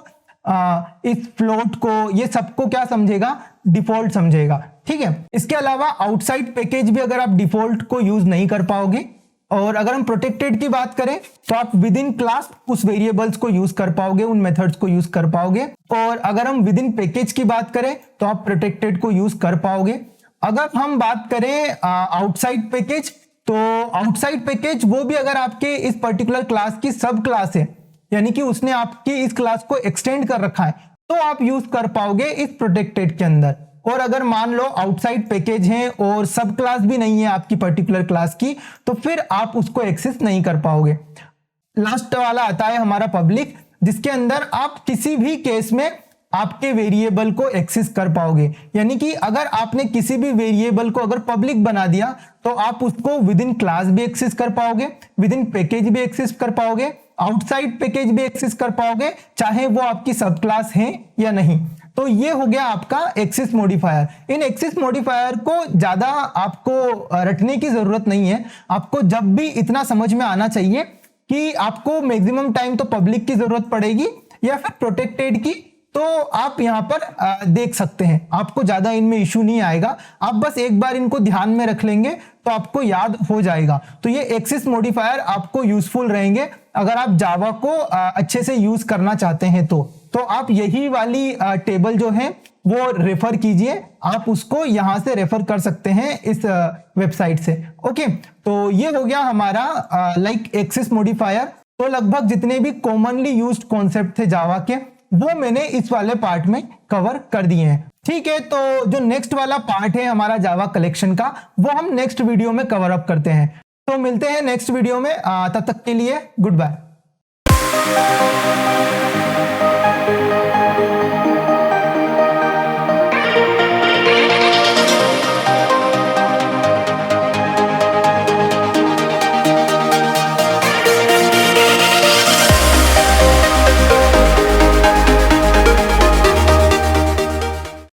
इस फ्लोट को, ये सबको क्या समझेगा, डिफॉल्ट समझेगा। ठीक है, इसके अलावा आउटसाइड पैकेज भी अगर आप डिफॉल्ट को यूज नहीं कर पाओगे। और अगर हम प्रोटेक्टेड की बात करें तो आप विद इन क्लास उस वेरिएबल्स को यूज कर पाओगे, उन मेथड्स को यूज कर पाओगे। और अगर हम विद इन पैकेज की बात करें तो आप प्रोटेक्टेड को यूज कर पाओगे। अगर हम बात करें आउटसाइड पैकेज, तो आउटसाइड पैकेज वो भी अगर आपके इस पर्टिकुलर क्लास की सब क्लास है, यानी कि उसने आपकी इस क्लास को एक्सटेंड कर रखा है, तो आप यूज कर पाओगे इस प्रोटेक्टेड के अंदर। और अगर मान लो आउटसाइड पैकेज है और सब क्लास भी नहीं है आपकी पर्टिकुलर क्लास की, तो फिर आप उसको एक्सेस नहीं कर पाओगे। लास्ट वाला आता है हमारा पब्लिक, जिसके अंदर आप किसी भी केस में आपके वेरिएबल को एक्सेस कर पाओगे। यानी कि अगर आपने किसी भी वेरिएबल को अगर पब्लिक बना दिया तो आप उसको विद इन क्लास भी एक्सेस कर पाओगे, विद इन पैकेज भी एक्सेस कर पाओगे, आउटसाइड पैकेज भी एक्सेस कर पाओगे, चाहे वो आपकी सब क्लास है या नहीं। तो ये हो गया आपका एक्सेस मॉडिफायर। इन एक्सेस मॉडिफायर को ज्यादा आपको रटने की जरूरत नहीं है, आपको जब भी इतना समझ में आना चाहिए कि आपको मैक्सिमम टाइम तो पब्लिक की जरूरत पड़ेगी या फिर प्रोटेक्टेड की, तो आप यहां पर देख सकते हैं, आपको ज्यादा इनमें इश्यू नहीं आएगा। आप बस एक बार इनको ध्यान में रख लेंगे तो आपको याद हो जाएगा। तो ये एक्सेस मॉडिफायर आपको यूजफुल रहेंगे अगर आप जावा को अच्छे से यूज करना चाहते हैं। तो आप यही वाली टेबल जो है वो रेफर कीजिए, आप उसको यहां से रेफर कर सकते हैं इस वेबसाइट से। ओके, तो ये हो गया हमारा लाइक एक्सेस मॉडिफायर। तो लगभग जितने भी कॉमनली यूज्ड कॉन्सेप्ट थे जावा के, वो मैंने इस वाले पार्ट में कवर कर दिए हैं। ठीक है, तो जो नेक्स्ट वाला पार्ट है हमारा जावा कलेक्शन का, वो हम नेक्स्ट वीडियो में कवर अप करते हैं। तो मिलते हैं नेक्स्ट वीडियो में, तब तक के लिए गुड बाय।